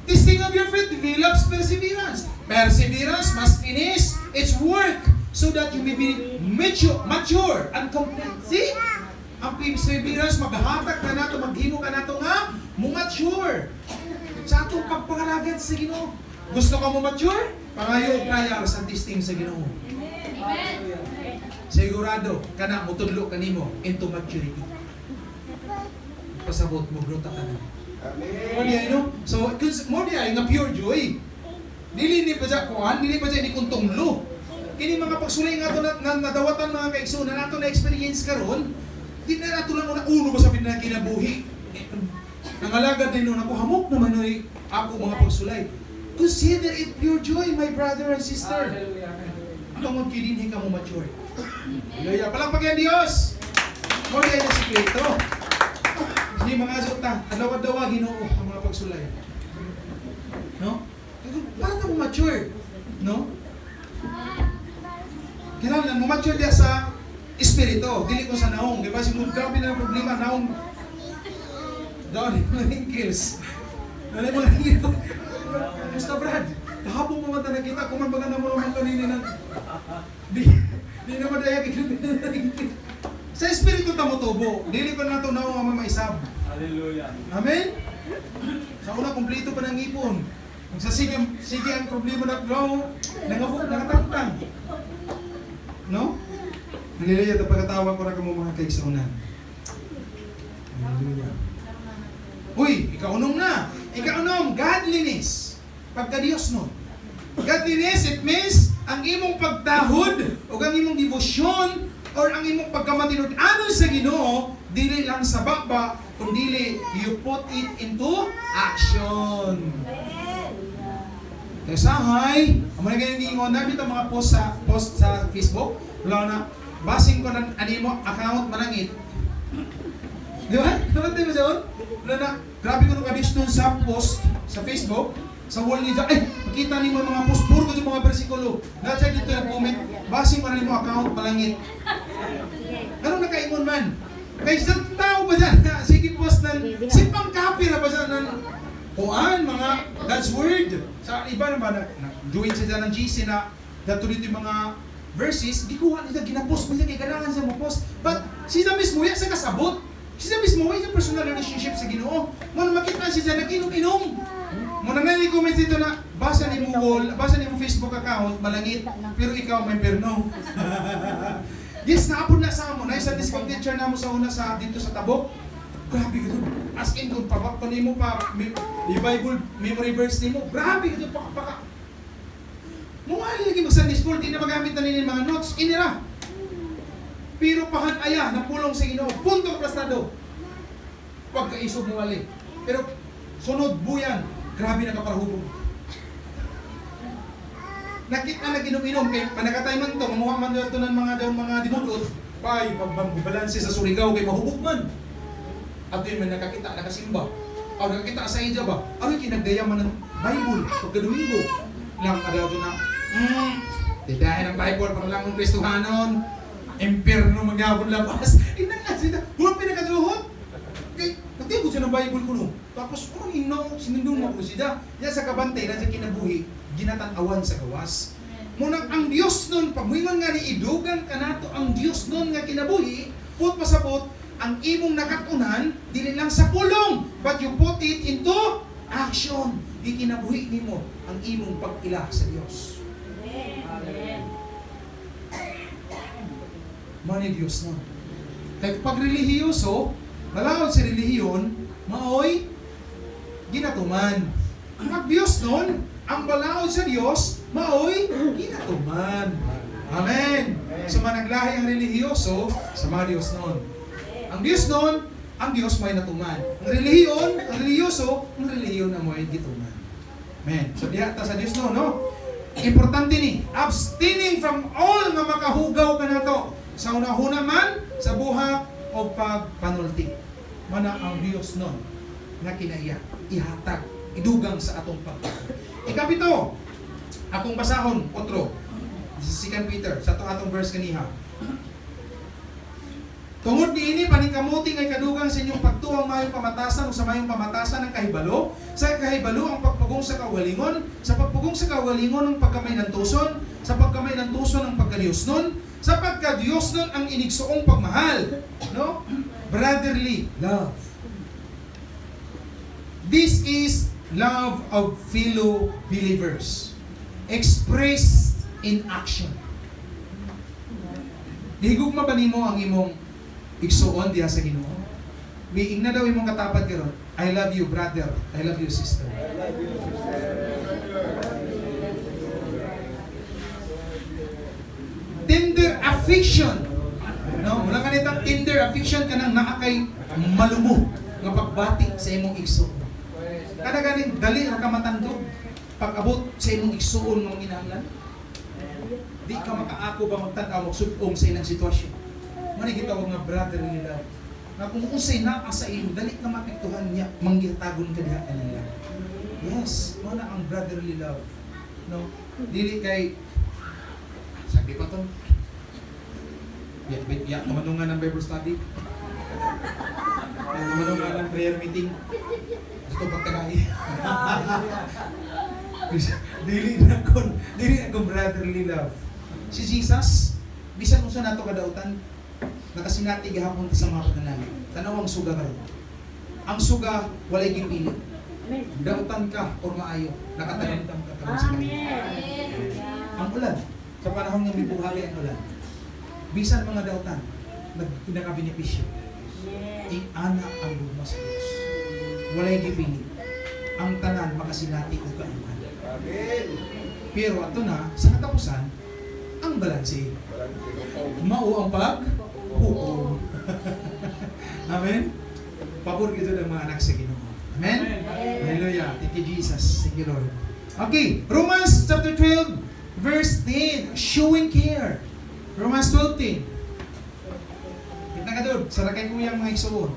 Speaker 1: Testing of your faith develops perseverance. Perseverance must finish its work so that you may be mature and complete. See? Ang perseverance, maghahatag ka na ito, maghimo ka na ito nga, mature. Sa atong pagpangalagad sa Ginoo. Gusto ka mo mature? Pangayo trial sa testing sa Ginoo.
Speaker 2: Amen.
Speaker 1: Sigurado kana mutudlo kanimo into maturity. Pasabot mo growth ta na. Amen. No? So mo diay nga pure joy. Dili ni pa sa kuan, dili pa sa ni kuntunglo. Kini mga pagsulay nga to na nadawatan mga kaigsunan nato na experience karon, di na nato lang una uno ba sa kinabuhi. Nangalagad din nun ako, hamok naman ay ako mga pagsulay. Consider it pure joy, my brother and sister. Tungod kidinhi ka mo mature. Hallelujah. Palakpagan Diyos! Mo diyan na sikreto. Hindi mga azota, adlaw-adlaw Ginoo ang mga pagsulay. No? Para ka mo mature. No? Kailangan mo mature diya sa espiritu, dili ko sa naong. Di ba? Siguro grabe na ang problema, naong down yung mga wrinkles. Ano yung mga wrinkles? Basta Brad, kahapon mo mata nakita, kumambaga na mo naman kanina na di naman daya kikilipin na wrinkles. Sa espiritu ta mo tubo, dili ko na ito na ang maisab.
Speaker 3: Hallelujah.
Speaker 1: Amen? Sa una, kumpleto pa ng ipon. Kung sa sige ang problema na nangatangtang. No? Hallelujah, ito pagkatawa ko na kamo mga kaigsunan. Hallelujah. Uy, ikaunom na. Ikaunom, godliness. Pagka-Diyos no. Godliness, it means ang imong pagtahod o ang imong devotion or ang imong pagkamatinod anon sa Ginoo, dili lang sa baba, kundi you put it into action. Kaya sahay, ang mga ganyan gingon, nabi ito mga post sa Facebook, wala na, basing ko ng animo account manangit. Di ba? Naman tayo sa wala na, grabe ko nung kadis nun sa post sa Facebook, sa wall niya, ay, makita niyo mga post, puro ko yung mga bersikulo. Lahat siya dito yung comment, basing ko na niyo account malangit. Anong nakaingon man? Kaya sa tao ba dyan? Sige post ng, sipang copy na ba dyan ng kuan, mga God's Word. Sa iba naman, doing siya dyan ng GC na dato dito yung mga verses, gikuha nila, ginapos mo niya, kay kailangan siya mo-post. But, siya mismo, yan sa kasabot. Siya mismo, yung personal relationship sa Ginoo. Muna makita siya nag-inom-inom. Muna na comment dito na, basa ni mo wall, basa ni mo Facebook account, malangit, pero ikaw may perno. Yes, naapod na sa mo. Na isang discount teacher na mo sa una sa dito sa Tabok. Grabe ka doon. As in, kung pabakpan mo pa, yung Bible, memory verse ni mo, grabe ka doon, paka. Mawali lagi mag-Sunday school, di na magamit na nila yung mga notes, inira. Pero pahan-aya, ng pulong sa Ginoo, punto prastado. Pagkaisog mo wali. Pero, sunod, buyan, grabe na kaparahubog. Nakita na ginom-inom, kay panakatay man to, mamuha man ito ng mga dimulot, pay, pagbalanse sa Surigao, kay mahubog man. At yun may nakakita, nakasimba. O nakakita sa iya ba? Ano yung kinagdayaman ng Bible pagkadumigo? Lang adaw na, tidahin ng Bible para lang ng Kristohanon, impyerno magyabon labas. Inangan sila, huwag pinakaduhot. Okay, nagtigot siya ng Bible ko no. Tapos, anong inaw, sinundun mo ko siya. Yan sa kabantay, na sa kinabuhi, ginatanawan sa gawas. Munang ang Diyos nun, pamuingon nga ni idugan ka nato, ang Diyos nun nga kinabuhi, put pasabot, ang imong nakatunan, dili lang sa pulong, but you put it into action. Di kinabuhi nimo ang imong pag-ila sa Diyos. Mani Diyos nun. Kaya pag relihiyoso, malawag sa relihiyon, maoy, ginatuman. Pag Diyos nun, ang balaod sa Diyos, maoy, ginatuman. Amen. So managlahi ang relihiyoso sa mga Diyos nun. Ang Diyos nun, ang Diyos may natuman. Ang relihiyon, ang relihiyoso, ang relihiyon na may gituman. Amen. So diha ta sa Diyos nun, no? Importante ni, abstaining from all nga makahugaw ka na to. Sa unahuna man, sa buhat o pagpanulti. Mana ang Diyos nun na kinaiya, ihatag, idugang sa atong pagkakas. Ikapito, akong basahon, otro, sa 2 Peter, sa atong verse kaniha. Tungod niini paningkamuti ngay kadugang sa inyong pagtuang mayong pamatasan o sa mayong pamatasan ng kahibalo, sa kahibalo ang pagpugong sa kawalingon, sa pagpugong sa kawalingon ang pagkamay ng tuson, sa pagkamay ng tuson ang pagkadiyos nun, sa pagkadiyos nun ang inigsoong pagmahal, no? Brotherly love. This is love of fellow believers expressed in action. Higugma ba nimo ang imong igsuon diha sa Ginoo? Miing na daw imong katapat karon. I love you brother. I love you sister. Tender affection. No, mula kanita tender affection kanang naa kay malumo nga pagbati sa imong igsuon. Kada ganing dali ra ka matandog pag-abot sa imong igsuon nga kinahanglan. Di ka makaako ba magtan-aw magsugong sa ilang sitwasyon. Mani gitawag nga brotherly love. Na kung usay na sa imo, dali ka mapiktuhan niya, manggitagon ka diha kanila. Yes, mo na ang brotherly love. No? Dili kay sabi pa to. Ya, tumanungan ng Bible study. Tumanungan ng prayer meeting. Gusto pagtagay. Dili na kon brotherly love. Si Jesus, bisan unsa nato kadautan, nakasinati gihapon sa mga panalangin. Tanaw ang suga karon. Ang suga walay gipili. Dautan ka o maayo, nakatanamdam ka karon sa kanya. Ang ulan, sa panahon nga may buhali ang ulan. Bisan mga dautan, nagpinakabenepisyo. Anak ang luma sa Diyos. Walay gipili. Ang tanan makasinati o kaiman. Pero ato na, sa katapusan, ang balanse. Mao ang paghukom. Amen? Pabor gito ng mga anak sa Ginoo. Amen? Hallelujah. Thank you, Jesus. Thank you, Lord. Okay, Romans chapter 12, verse 10. Showing care. Romans 12:10. Kita ka doon. Sarakay ko yung mga igsuon.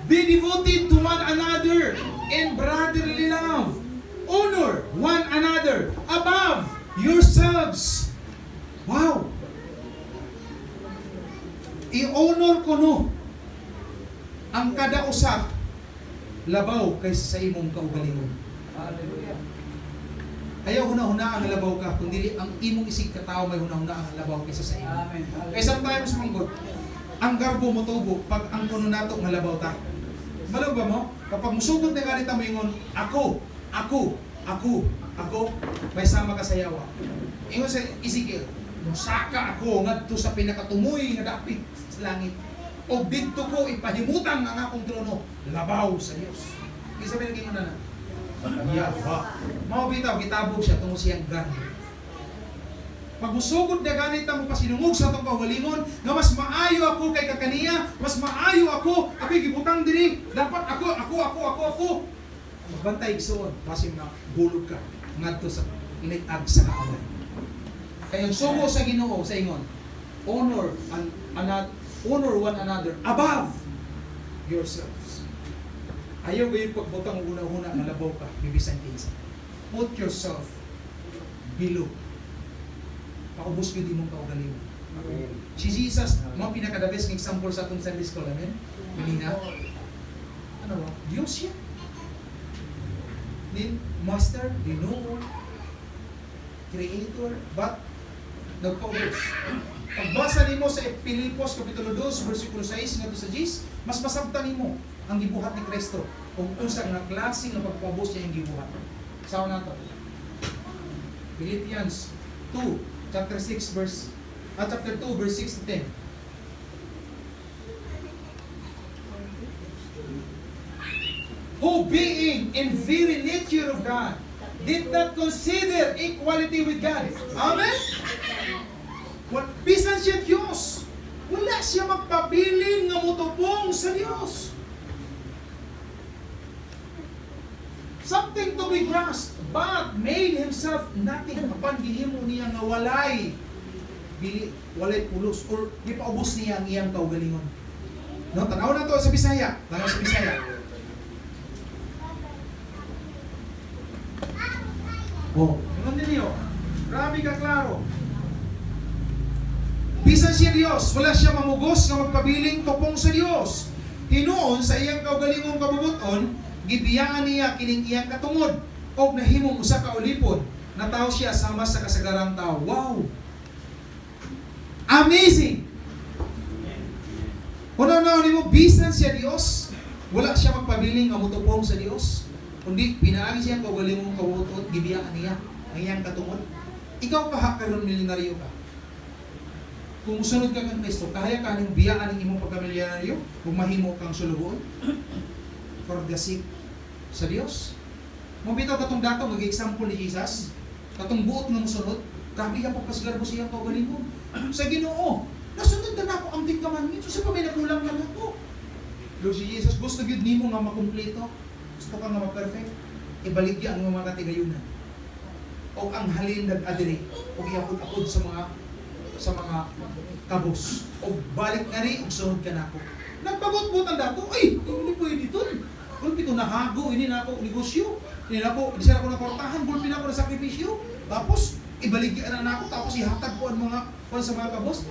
Speaker 1: Be devoted to one another in brotherly love. Honor one another above yourselves. Wow! I-honor ko no ang kada usa labaw kaysa sa imong kaugalingon.
Speaker 3: Hallelujah.
Speaker 1: Ayaw huna-huna ang labaw ka, kundi ang imong isig katao may huna-huna ang labaw kaysa sa imo.
Speaker 3: Amen.
Speaker 1: Kaya sometimes manggod, ang garbo mo tubo pag ang kuno nato nga labaw ta. Malaw ba mo? Kapag musugod na ganita mo ingon, ako, may sama ka sa yawa. Ingon sa Ezekiel, musaka ako ngadto sa pinakatumoy nga dapit sa langit. O didto ko ipahimutan ang akong trono, labaw sa Dios. Kisa ba naging na? Yawa. Mao bitaw gitabog siya tungo siyang garbo. Pag musugod na ganit mo pasinungog sa itong kaugalingon, nga mas maayo ako kay kakaniya, mas maayo ako, ako'y gibutang diri, dapat ako. Magbantay igsoon, pasim na hulog ka, ngadto sa initag sa kaaway. Kaya ang sugo sa Ginoo sa ingon, honor one another above yourselves. Ayaw gayon pagbutang una-una nga labaw ka, bibisan kinsa. Put yourself below. Paubos ko di mong kaugalingon. Si Jesus, mga pinaka-the best example sa atong Sunday School, amen? Kanina, ano ba? Diyos siya. Then, Master, Ginoo, Creator, but nagpaubos. Pagbasa nimo sa Pilipos, Kapitulo 2, versikulo 6, nga sa 10, mas masabtan nimo ang gibuhat ni Kristo kung unsa nga klase nga pagpaubos niya ang gibuhat. Sawa na to. Philippians 2, chapter 2, verse 6 to 10. Who being in very nature of God, did not consider equality with God. Amen? Bisan siya Diyos. Wala siya magpabiling nga mutupong sa Diyos. Something to be grasped, but made himself nothing. Apan gihimo niya nga walay pulos or gipaubos niya ang iyang kaugalingon. No, tanaw na to sa Bisaya. Tanaw sa Bisaya. Oh, tingnan niyo. Grabe ka klaro. Bisan siya Dios, wala siya mamugos nga magpabiling tupong sa Dios. Tinuon sa iyang kaugalingong kabubuton, gibiyaan niya kining iyang katungod og nahimong usa ka ulipon na tao siya sama sa kasagarang tao. Wow! Amazing! Una nimo bisan siya Dios, wala siya magpabiling nga mutupong sa Dios, kundi pinaagi siya kaugalingong kabubuton, gibiyaan niya ang iyang katungod. Ikaw pa karon milyonaryo ka. Kung musunod ka kang Kristo, kaya ka ng biyaan ng imong pagkamilyonaryo kung mahimo kang sulugon for the sake sa Dios. Mabitaw katong dato mag-example ni Jesus, katong buot nga musunod, grabe ka pagpasgarbo siya kaugalingon. Sa Ginoo, nasunod na nako ang 10 commandments, so pa may nakulang na nako. Lord si Jesus, gusto gyud nimo nga makumpleto, gusto ka nga ma-perfect, ibaligya ang mga katigayunan. O ang halin nag-adiri, o iapod-apod sa mga kabos. O balik na rin, sunod ka na ako. Nagbagot-bot ang dato, ay, hindi pwede dito. Gulpi ko nahago, hindi na ako negosyo. Hindi siya ako nakortahan, gulpi na ako na sakripisyo. Tapos, ibaligyan na ako, tapos ihatag ko ang sa mga kabos.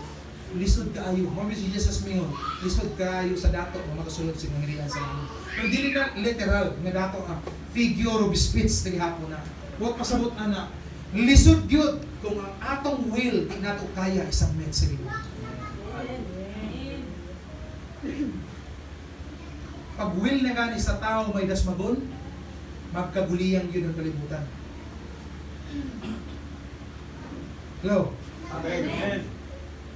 Speaker 1: Lisod ka ayo. Mami si Jesus mingon, lisod ka ayo sa dato, makasulod sa mga hinilan sa mga. Pero dili na literal, nga dato figure of speech, hapon na. Huwag pasabot na lisod yun kung ang atong will di nato kaya isang met sa Ginoo. Pag will na gani sa tao may dasmagon, magkaguliyang yun ang kalibutan. Hello?
Speaker 3: Amen.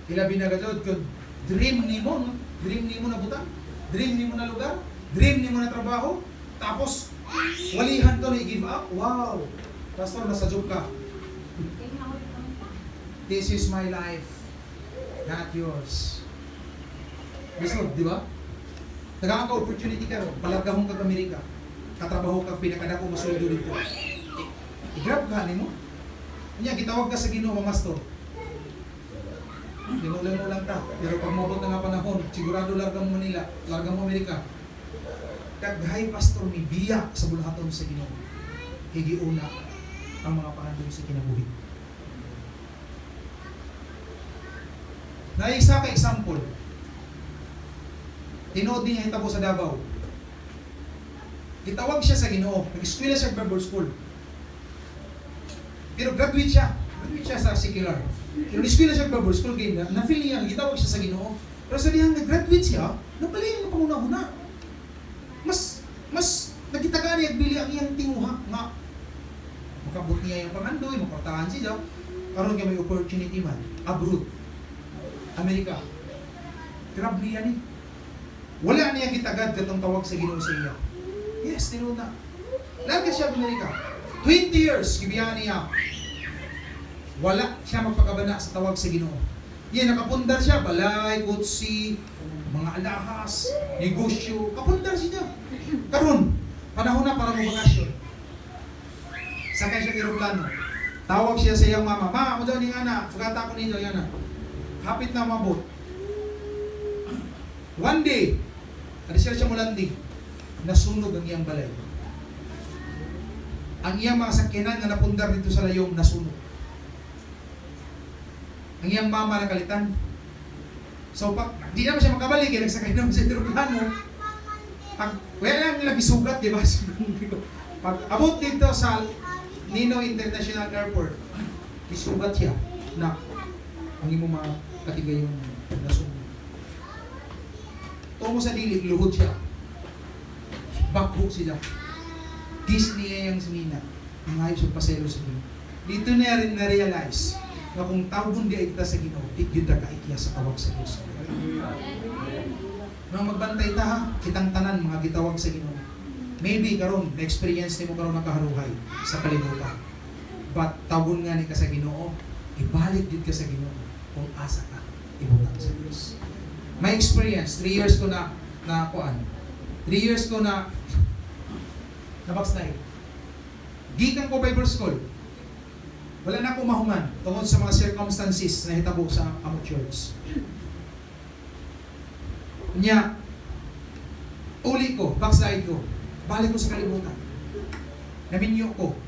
Speaker 1: Ilabi na gadod kung dream nimo na butang, dream nimo na lugar, dream nimo na trabaho, tapos walihan to na i-give up. Wow! Pastor, nasa joke ka. This is my life, not yours. Gusto, di ba? Nagkaka-opportunity ka ron, palagahong kag Amerika, katrabaho kag pinakadako masuldo dito. I-grab ka nimo. Kanya, gitawag ka sa Ginoo, Master. Tinulan mo lang ta. Pero pag mabot na nga panahon, sigurado largang mo Manila, largang mo Amerika. Kaghay pastor, may biya sa bulahaton sa Ginoo. Higiuna ang mga panandong sa kinabuhi. Naisa ka example. Tinood niya hitabo sa Davao. Gitawag siya sa Ginoo. Nag-eskwela siya Bible School. Pero graduate siya. Graduate siya sa secular. Pero eskwela siya Bible school kay na-feel niya, gitawag siya sa Ginoo. Pero sa dihang nag-graduate siya, nabali ang panguna-una. Mas nagkitagaan niya bili ang iyang tinguha nga makabot niya yung pangandoy, makortahan siya. Karon kay may opportunity man abroad. Amerika. Grabe yan eh. Wala niya gitagad katong tawag sa Ginoo sa iya. Yes, tinuna. Laga siya Amerika. 20 years gibiyahan niya. Wala siya magpakabana sa tawag sa Ginoo. Yan, nakapundar siya, balay, kutsi, mga alahas, negosyo, kapundar siya. Karon, panahon na para magbakasyon. Sakay siya aeroplano. Tawag siya sa iyang mama, "Ma, mo daw ni anak, sugata ko ninyo yan." Kapit na mabot. One day, kada siya mulandi, nasunog ang iyang balay. Ang iyang mga sakyanan nga napundar dito sa layong nasunog. Ang iyang mama nakalitan. So, di naman siya makabalik, kaya nagsakay naman sa aeroplano. Wala lang nila gisugat, di ba? Pag abot dito sa Nino International Airport, gisugat siya na ang imo mga katigay yung nasunog. Tungo sa dili, luhod siya. Bakbo siya. Gis niya yung sinina. Ang ayos yung paselo sa Ginoo. Dito na rin na-realize na kung tawgon di ay kita sa Ginoo, yun na kaikiya sa tawag sa Diyos. Nung magbantay ta ha, kitang tanan mga gitawag sa Ginoo. Maybe karon na-experience nimo karon nakaharuhay sa kalibutan. But tawgon nga ni ka sa Ginoo, ibalik din ka sa Ginoo kung asa ka ibutang sa Diyos. My experience, 3 years ko na kuan. 3 years ko na backslide. Gikan ko Bible school. Wala na akong mahuman tungkol sa mga circumstances na hitabo sa amo church. Nya, uli ko, backslide ko, balik ko sa kalibutan. Naminyo ko.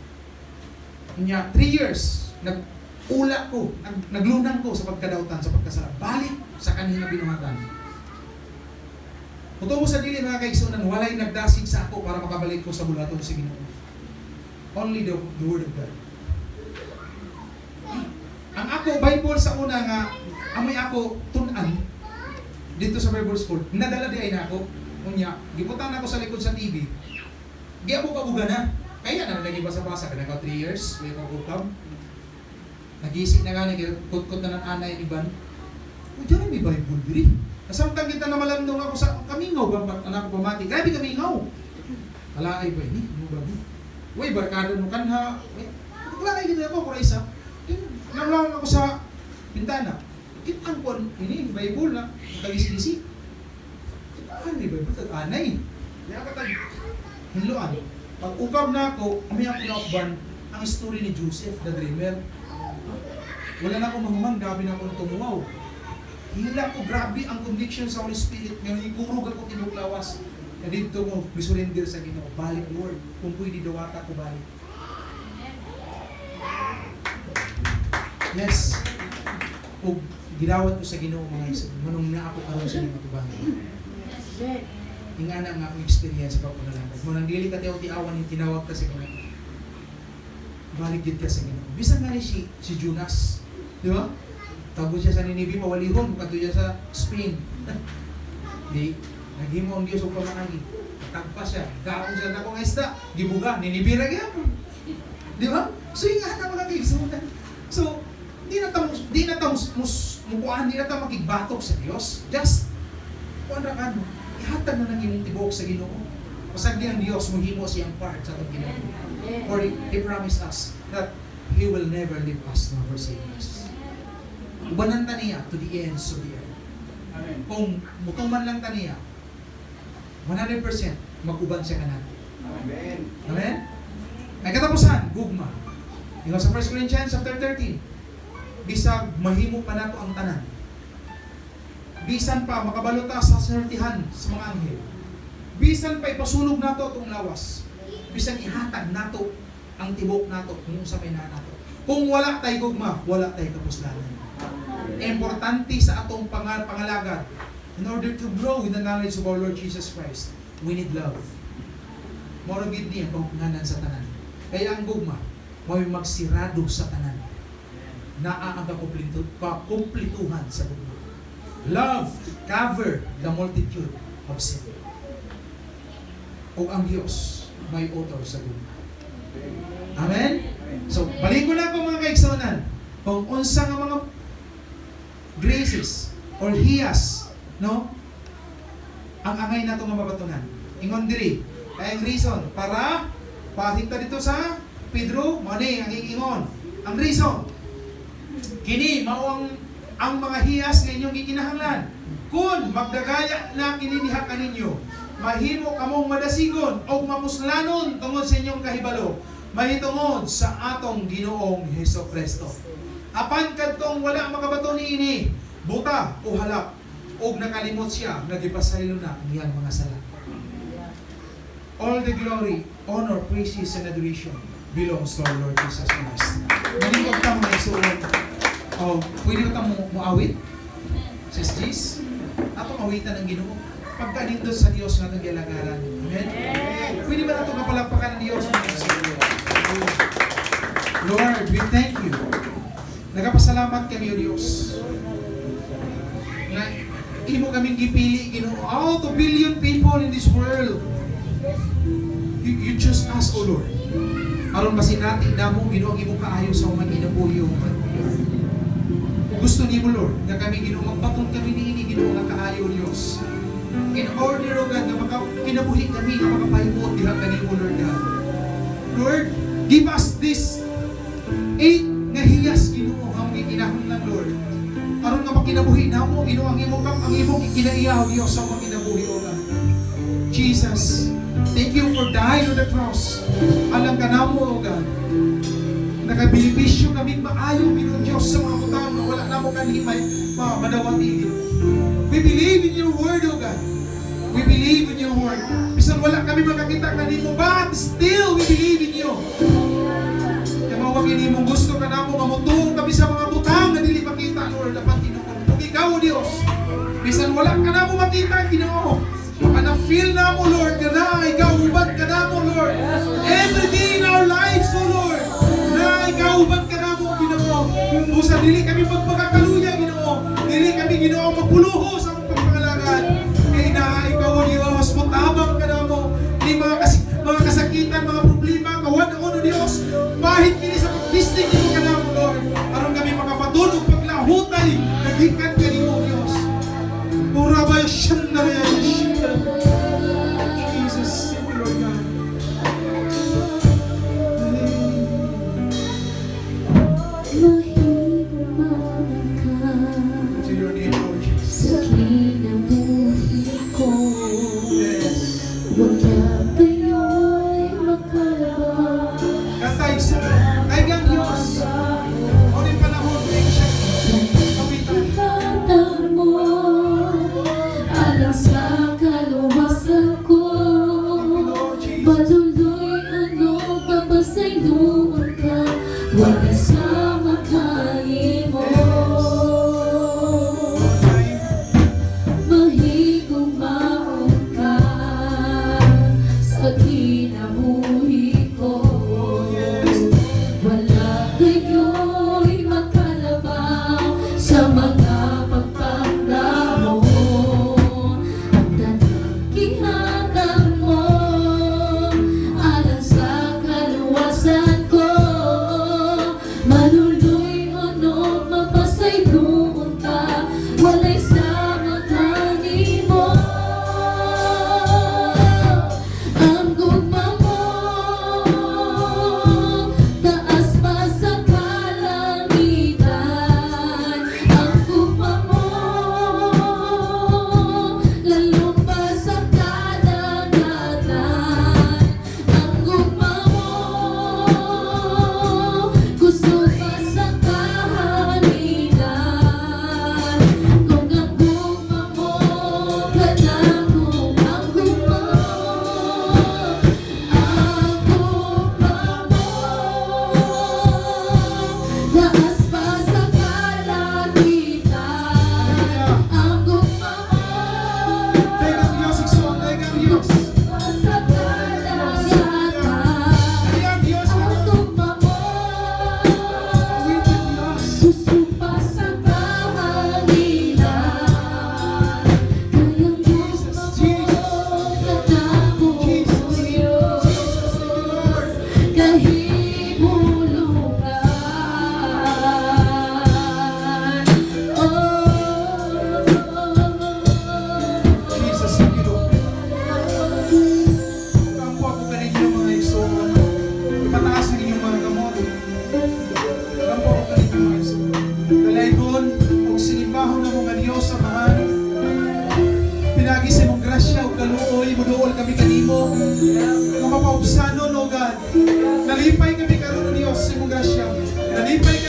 Speaker 1: Nya, 3 years, nag-ula ko, naglunang ko sa pagkadautan, sa pagkasala. Balik sa kanina binuhatan. Kung mo sa dili mga kaigsunan, walay nagdasig sa ako para makabalik ko sa bulaton sa Ginoo. Only the Word of God. Ang ako, Bible sa una nga, amoy ako tunan dito sa Bible School, nadala di ay na ako. Kunya, gibutan ako sa likod sa TV. Giabo ka buga na. Kaya na naging basa-basa, kanang 3 years, may kagukam. Nagising na nga, kutkot na ng anay iban. O, dyan may Bible diri. Nasamtang kita na malandong ako sa kamingaw, anak ko pamati. Grabe kamingaw. Wala ay ba ini? Ano ba ni? Uy, barkada no kanha. Wala ay gina ako, kura isa. Nalawang ako sa bintana. Kitang ko, ini, Bible na, magkagisi-gisi. Ano yung Bible? Anay. Kaya ka tayo. Hinluan. Pag ukab na ako, umiyak na akban ang story ni Joseph, the dreamer. Wala na akong mahuman, grabe na akong tumuwaw. Hila ko, grabe ang conviction sa Holy Spirit. Ngayon, ikurog ako tinuklawas. Na dito ko, bisurrender sa Ginoo. Balik, Lord. Kung pwede dawata ko, balik. Yes. O gidawat ko sa Ginoo mga isa. Manong na ako karon sa mga tubangan. Ingana nga akong experience sa pagpanalangad. Mo nang dili ka tiaw-tiawan yung tinawag ka sa Ginoo. Balik gid ka sa Ginoo. Bisan nga ni si Jonas, di ba? Tabo siya sa Ninive mawalihon, kadto siya sa Spain. Di naghimo ang Dios og pamaagi. Tagpa siya, gaon siya na kong isda, gibuga, Ninive ra gyapon. Di ba? So ingana mga kaigsunan. So di na ta mukuan, di na ta makigbatok sa Dios. Just kuan ra kano, ihatag na ng imong tibuok sa Ginoo. Pasagdi ang Dios mohimo siyang part sa atong Ginoo. For He promised us that He will never leave us nor forsake us. Ubanan ta niya to the ends of the earth.
Speaker 3: Amen.
Speaker 1: Kung mutuman lang ta niya, 100% mag-uban siya kanan.
Speaker 3: Amen.
Speaker 1: Amen? Ay katapusan, gugma. Ikaw sa 1 Corinthians chapter 13, bisag mahimo pa nato ang tanan. Bisan pa makabalota sa sertihan sa mga anghel. Bisan pa ipasunog nato atong lawas. Bisan ihatag nato ang tibok nato kung sa may nato. Kung wala tay gugma, wala tay kapuslanan. Importante sa atong pangalagad. In order to grow in the knowledge of our Lord Jesus Christ, we need love. More gid niya pagpunganan sa tanan. Kaya ang gugma, may magsirado sa tanan. Naa ang kakumplituhan sa mundo. Love cover the multitude of sin. O ang Diyos may author sa mundo. Amen? So, balik ko na ko mga kaigsonan. Kung unsa nga mga graces or hiyas, no? Ang angay na itong mababatunan. Ingon diri. Kaya ang reason, para pakita dito sa Pedro, mani ang ingon. Ang reason, kini mao ang mga hiyas nga inyong gikinahanglan. Kung magdagaya na kininiha kaninyo, mahimo kamong madasigon o mapuslanon tungod sa inyong kahibalo, mahitungod sa atong Ginoong Hesukristo. Apan kadtong wala makabato niini, buta o halap, o nakalimot siya, nagipasaylo na ang iyang mga sala. All the glory, honor, praises, and adoration belongs to our Lord Jesus Christ. Malingkod ka mga isuon. Oh, pwede ka muawit? Sis Jis? Atong awitan ng Ginoo. Pagkanindot sa Diyos nga itong gilagaran. Amen? Pwede ba natin kapalagpakan ng Diyos mga isuon? Lord, we thank you. Nagapasalamat kami, O Diyos. Na imo kaming gipili, Ginoo. Out of billion people in this world, you choose us, O Lord. Aron masinati na mo, Ginoo, ang imong kaayo sa umang inabuyo. Gusto ni mo, Lord, na kami, Ginoo, magbaton kami niini, Ginoo, nga kaayo, Diyos. In order, O God, na kinabuhi kami, na makapahimot, diha kanimo, Lord God. Lord, give us this 8 nga hiyas, Ginoo, ang gikinahanglan, Lord. Aron nga makinabuhi na mo, Ginoo, ang imong ikinaiyaw, Diyos, sa umang kinabuhi, O God. Jesus, thank you for dying on the cross. Alam ka na mo, O God. Nakabilibisyo kami maayo, Ginoo Diyos, sa mga butang na wala na mo kanhimay madawati. We believe in your word, O God. We believe in your word. Bisan wala kami makakita kanimo, but still we believe in you. Kaya mawagin imong gusto ka na mo, mamutong kami sa mga butang na dili makita, Lord, dapat Ginoo. Kung ikaw, O Diyos, bisan wala ka na mo makita, Ginoo, baka na-feel na mo, Lord, ka na, ikaw uban ka na mo, Lord. Every day in our lives, O Lord, na ikaw uban ka na mo, Ginoo. Busa, dili kami magpagkakaluya, Ginoo. Dili kami, Ginoo, magpuluho sa mga pangalagan. Kaya na, ikaw, O Diyos, mutabang ka na mo. Hindi mga kasakitan, mga problema, kawan ako, O Diyos. Bahit kini sa pag-listing, Ginoo ka na mo, Lord. Aron kami makapatulog, paglahutay, naghikan ka ni mo, Diyos. Murabay siyang narayay. Jesus, Lord God. To your name, Lord Jesus. Yes. Kantay sa ay gang Diyos. O din panahon, thank siya. Kapitan.
Speaker 2: Alang sa kaluwasan ko, patuloy papasayloon ka, wala sa makain mo. Mahigong maong ka sa kinabuhi ko. Wala kayo'y makalabaw sa mga pagpagdamo. Ang tanakihatang mo, alang sa kaluwasan ko,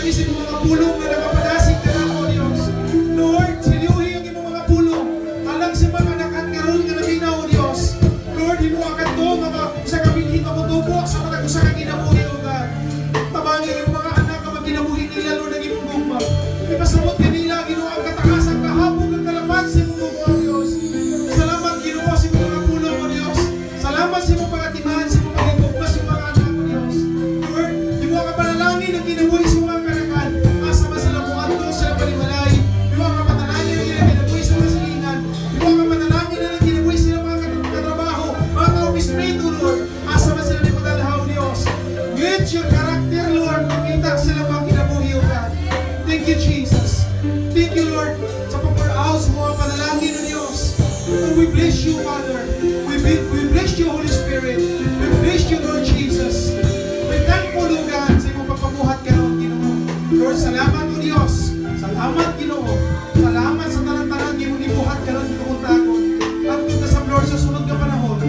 Speaker 1: lagi sa imong mga pulong nga nakapadasig ka na ako, Diyos. Lord, silyuhi ang imong mga pulong. Alang sa mga anak karon nga naminaw, Diyos. Lord, himuakan to nga sa kabilhin ako tubo sa mga usa ka kinabuhi, O God. Tabangin yung mga anak nga magkinabuhi nila, Lord, ang imong gugma. Ipasabot kanila, Ginoo, ang katakasan, kahabog, ang kalapag sa imong gugma, O Diyos. Salamat, Ginoo, sa imong mga pulong, O Diyos. Salamat sa imong pagatimahan, sa imong pagigugma sa mga anak, O Diyos. Lord, himuha ka panalangin ang kinabuhi sa mga kanakan. Asa ba sila buhato, sila paliwalay. Himuha ka panalangin ang ilang kinabuhi sa kasilingan. Himuha ka panalangin ang kinabuhi sila mga katrabaho, mga ka-office-mate, O Lord. Asa ba sila ni Pagdalahaw, Diyos. With your character, Lord, makita sila mga kinabuhi, O God. Thank you, Jesus. Thank you, Lord, sa pag-pour out sa mga panalangin, O Diyos. Oh, we bless you, Father. We bless you, Holy Spirit. We bless you, Lord Jesus. We're thankful, O God, sa iyong pagpabuhat ka ron, Ginoo. Lord, salamat, O Diyos. Salamat, Ginoo. Salamat sa tanan-tanan iyong ibuhat ka ron, Ginoo tagon. At kung sa Lord, sa sunod nga panahon,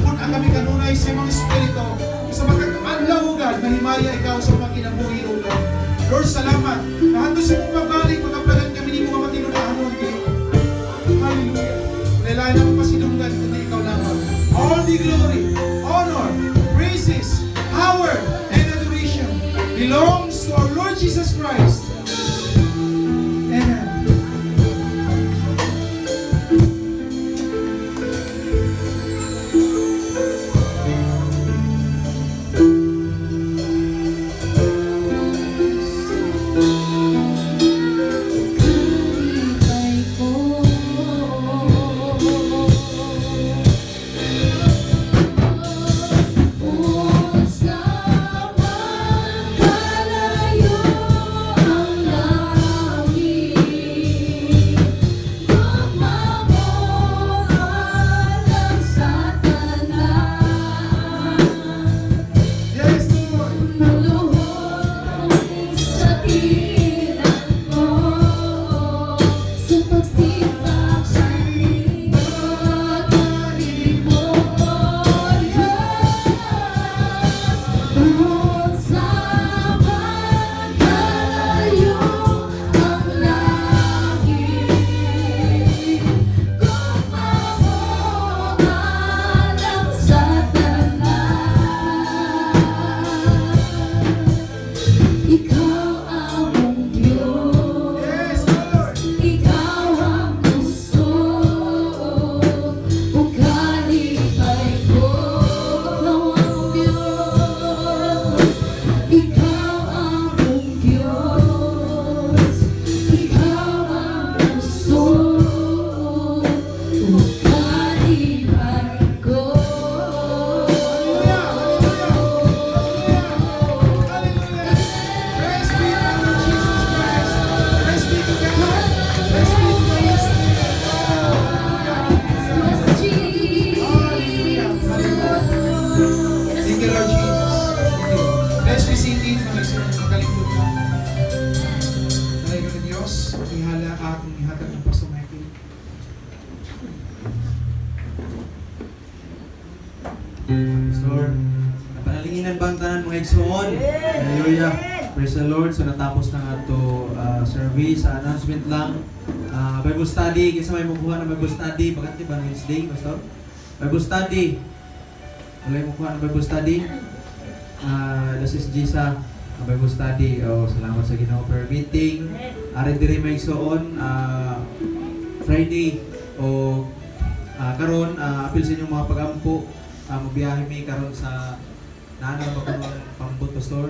Speaker 1: kung ang kami kanunay sa iyong Espiritu, sa magkakaadlaw, O God, mahimaya ikaw sa mga kinabuhi, O God. Lord, salamat. Nahanto sa mong pagbalik, magkaplagan kami ni mga matinunahan, O Ginoo. Hallelujah. Kailangan naman pasinunggan kundi ikaw lamang. All the glory, honor, praises, power, and adoration belongs to our Lord Jesus Christ. Amen.
Speaker 2: Kalipay ko.
Speaker 4: Lord, napanalinginan bang tanan mga igsoon? Hallelujah. Praise the Lord. So natapos na nga ito service. Announcement lang. Bible study. Kisa may mukuha na Bible study. Bakit ba Wednesday, Pastor? Bible study. Wala yung mukuha na Bible study. This is Gisa. Bible study. Oh, salamat sa Ginoo prayer meeting. Arin diri may igsoon. Friday. O karon apil sa inyong mga pagampo. Magbiyahe mi karon sa nana ba kuno pambot pastor.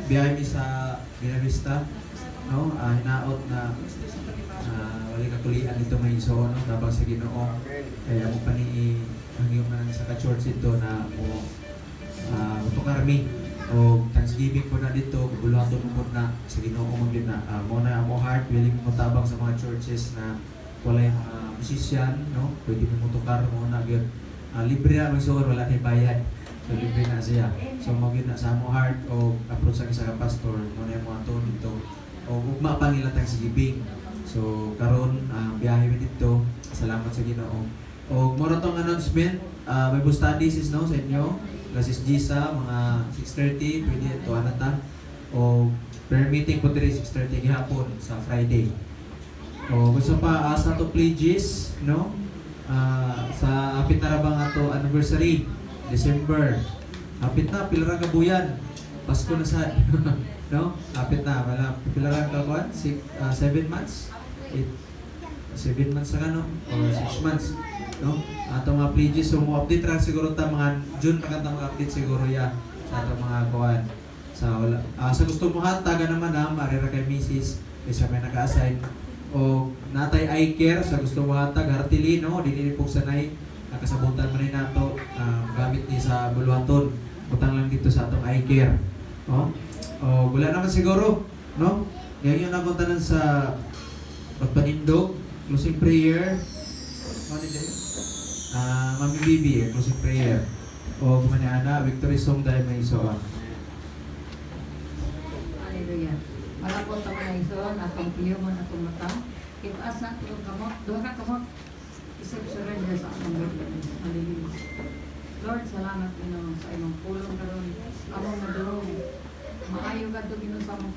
Speaker 4: Biyahe mi sa Binavista, no? Hinaot na wali kakulian dito may iso, no? Tabang sa Ginoo. Kaya mo pa ni hangyo man sa ka-church dito na mo mutukar mi o Thanksgiving po na dito, bulaton mo na sa Ginoo mo din na mo na mo heart willing mo tabang sa mga churches na wala yung musician, no? Pwede mo mutukar mo na gyud. Libre na magsuor, wala tayong bayad. So libre na siya. So magin na sa mo heart o approach sa isa ka pastor mo na yung mga to dito o ugma pa nila Thanksgiving. So karon biyahe mi dito. Salamat sa Ginoo. O mo tong announcement, Bible studies is no sa inyo. Class is Gisa mga 6:30 pwede to anata. O prayer meeting po diri 6:30 gihapon sa Friday. O gusto pa sa to pledges, no? Sa apit na ra bang ato anniversary, December. Apit na pila ra ka buyan. Pasko na sad. No? Apit na wala pila ra ka kuan? 7 months. 7 months na no? Or 6 months. No? Ato mga pledges, so mo update ra siguro ta mga June pa kanta mga update siguro ya sa ato mga kuan. Sa gusto mo hataga naman mari ra kay Mrs. Kasi may naka-assign o natay eye care sa gusto mo hatag hartili no dinili pog sanay nakasabutan man ni nato gamit ni sa buluhaton butang lang dito sa atong eye care no o wala naman siguro no ngayon ako tanan sa pagpanindog closing prayer ano din Mami Bibi closing prayer o kumaniana victory song dahil may isoa.
Speaker 5: Hallelujah. Malapot ang mga ison, atong piyumon, atong mata. Itaas na itong kamot, duha ka kamot. Isip surrender sa atong Lord. Hallelujah. Lord, salamat Ginoo sa imong pulong karon. Among madurong. Maayo ka to Ginoo sa among